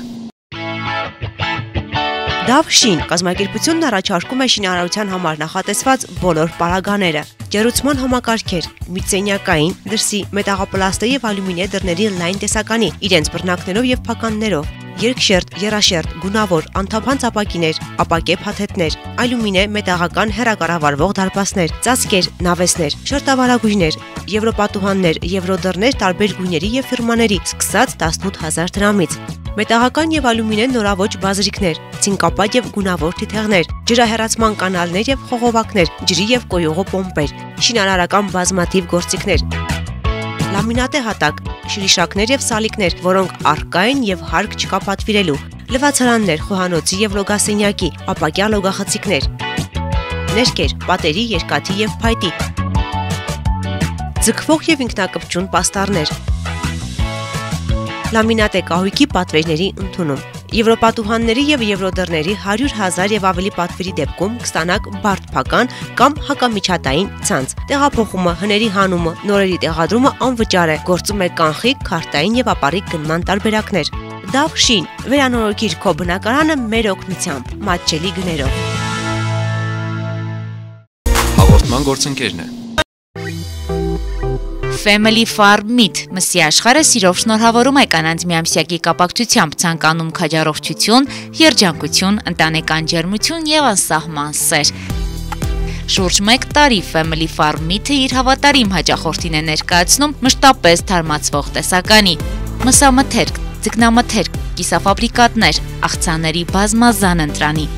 Դավշին կազմակերպությունն առաջարկում է շինարարության համար նախատեսված բոլոր պարագաները, ջեռուցման համակարգեր, միծենյակային, դրսի, մետաղապլաստե և ալյումինե դռների լայն տեսականի, իրենց բռնակներով և փականներով, երկշերտ, եռաշերտ, գունավոր, անթափանց ապակիներ, ապակե փաթեթներ, ալյումինե մետաղական հեռակառավարվող դարպասներ, ծածկեր, նավեսներ, շերտավարագույրներ, եվրոպատուհաններ, եվրոդռներ տարբեր գույների և ֆիրմաների, սկսած 18000 դրամից, մետաղական և ալյումինե նորաոճ բազրիկներ, ցինկապատ և գունավոր թիթեղներ, ջրահեռացման կանալներ և խողովակներ, ջրի և կոյուղու պոմպեր, շինարարական բազմաթիվ գործիքներ, լամինատե հատակ, շրիշակներ և սալիկներ, որոնք առկա են և հարկ չկա պատվիրելու, լվացարաններ, խոհանոցի և լոգասենյակի, ապակյա լոգախցիկներ, ներկեր, պատերի, երկաթի և փայտի, ձգվող և ինքնակպչուն պաստառներ, լամինատ է կահույքի պատվերների ընդունում։ Եվրոպատուհանների եւ եվրոդռների 100,000 եւ ավելի պատվերի դեպքում կստանաք բարդփական կամ հակամիջատային ցանց։ Տեղափոխումը, հների հանումը, նորերի տեղադրումը անվճար է։ Գործում է կանխիկ, քարտային եւ ապառիկ գնման տարբերակներ։ Դավ Շին, վերանորոգիր քո բնակարանը մեր օգնությամբ, մատչելի գներով։ Հաղորդման գործընկերն է Family Farm Meat մսի աշխարհը սիրով շնորհավորում է կանանց միամսյակի կապակցությամբ ցանկանում քաջառողջություն, երջանկություն, ընտանեկան ջերմություն եւ անսահման սեր։ Շուրջ 1 տարի Family Farm Meat-ը իր հավատարիմ հաճախորդին է ներկայացնում մշտապես թարմացվող տեսականի, մսամթերք, ձկնամթերք, կիսաֆաբրիկատներ, աղցանների բազմազան ընտրանի։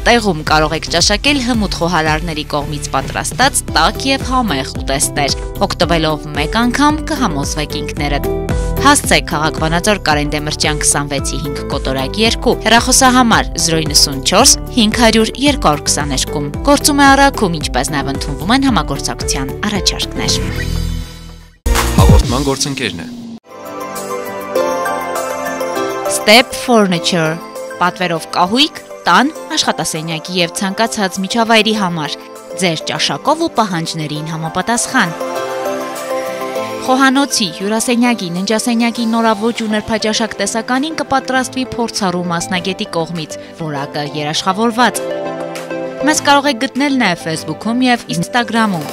Տեղում կարող եք ճաշակել հմուտ խոհարարների կողմից պատրաստած տաք եւ համեղ ուտեստներ։ Օգտվելով մեկ անգամ կհամոզվեք ինքներդ։ Հասցեք Քաղաք Վանաձոր Կարեն Դեմիրճյան 26-5 կոտորակ 2 հեռախոսահամար 094 500 222 Գործում է առաքում, ինչպես նաև ընդունվում են համագործակցության առաջարկներ։ Հաղորդման գործընկերն է Step Furniture պատվերով կահույք տան, աշխատասենյակի եւ ցանկացած միջավայրի համար, ձեր ճաշակով ու պահանջներին համապատասխան։ Խոհանոցի, հյուրասենյակի, ննջասենյակի նորաոճ ու նրբաճաշակ տեսականին կպատրաստվի փորձառու մասնագետի կողմից, որակը երաշխավորված։ Մեզ կարող եք գտնել նաեւ Facebook-ում եւ Instagram-ում։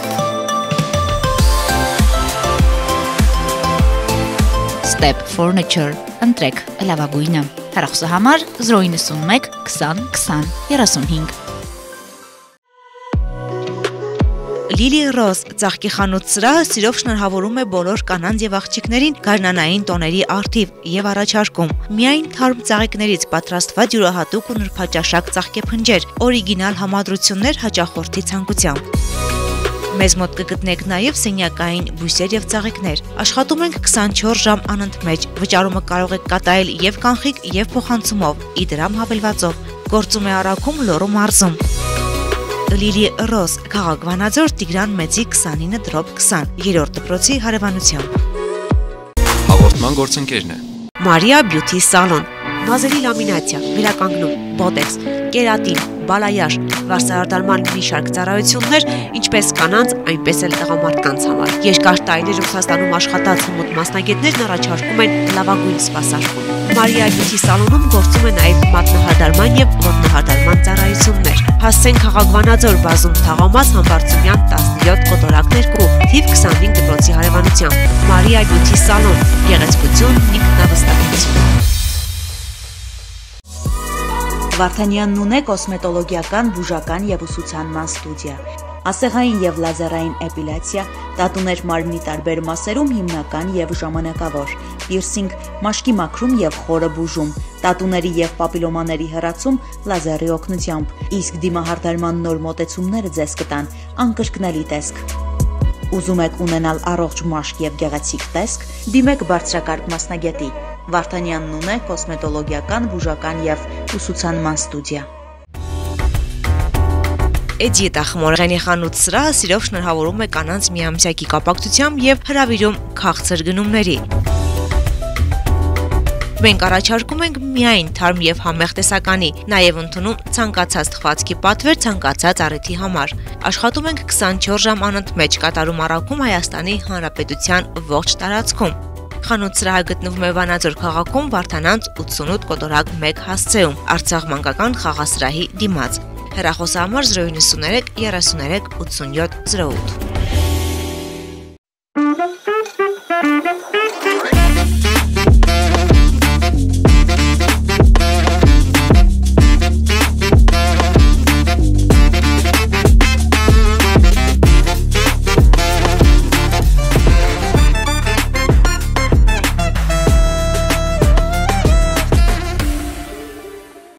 Step Furniture, ընտրեք լավագույնը։ Հեռախոսահամար 091 20 20 35 Լիլի Ռոզ ծաղկի խանութ սրահը սիրով շնորհավորում է բոլոր կանանց եւ աղջիկներին գարնանային տոների առթիվ եւ առաջարկում միայն թարմ ծաղիկներից պատրաստված յուրահատուկ ու նրբաճաշակ ծաղկեփնջեր, օրիգինալ համադրություններ հաճախորդի ցանկությամբ։ Մեզ մոտ կգտնեք նաև սենյակային բույսեր եւ ծաղիկներ։ Աշխատում ենք 24 ժամ անընդմեջ։ Վճարումը կարող եք կատարել եւ կանխիկ եւ փոխանցումով, իդրամ հավելվածով։ Գործում է առաքում Լոռու մարզում։ Լիլի Ռոզ, Քաղաք Վանաձոր, Տիգրան Մեծի 29/20, 3-րդ դպրոցի հարևանությամբ։ Հաղորդման գործընկերն է Մարիա Բյութի սալոն, մազերի լամինացիա, վերականգնում, բոտեքս, կերատին, բալայաժ, վարսարդարման մի շարք ծառայություններ, ինչպես կանանց, այնպես էլ տղամարդկանց համար։ Երկար տարիներ Ռուսաստանում աշխատած հմուտ մասնագետներն առաջարկում են լավագույն սպասարկում։ Մարիա Բյութի սալոնում գործում է նաև մատնահարդարման եւ ոտնահարդարման ծառայություններ։ Հասցեն Քաղաք Վանաձոր բազում Թաղամաս Համբարձումյան 17 կոտորակ 2, թիվ 25 դպրոցի հարևանությամբ։ Մարիա Բյութի սալոն, գեղեցկություն, ինքնավստահություն։ Վարդանյանն ունե կոսմետոլոգիական, բուժական եւ ուսուցանման ստուդիա, ասեղային եւ լազերային էպիլյացիա, տատուներ մարմնի տարբեր մասերում հիմնական եւ ժամանակավոր, պիրսինգ, մաշկի մաքրում եւ խորը բուժում, տատուների եւ պապիլոմաների հեռացում լազերի օգնությամբ, իսկ դիմահարդարման նոր մոտեցումները ձեզ կտան անկրկնելի տեսք։ Ուզում եք ունենալ առողջ մաշկ եւ գեղեցիկ տեսք, դիմեք բարձրակարգ մասնագետի։ Վարդանյանն ունե կոսմետոլոգիական, բուժական եւ ուսուցանման ստուդիա։ Էդիետա խմորեղենի խանութ սրահը սիրով շնորհավորում է կանանց միամսյակի կապակցությամբ եւ հրավիրում քաղցր գնումների։ Մենք առաջարկում ենք միայն թարմ եւ համեղ տեսականի, նաեւ ընդունում ցանկացած թխվածքի պատվեր ցանկացած առիթի համար։ Աշխատում ենք 24 ժամ անընդմեջ, կատարում առաքում Հայաստանի Հանրապետության ողջ տարածքում։ Խանութ սրահը գտնվում է Վանաձոր քաղաքում, Վարդանանց 88 կոտորակ 1 հասցեում, Արցախ մանկական խաղասրահի դիմաց։ Հեռախոսահամար 093 33 87 08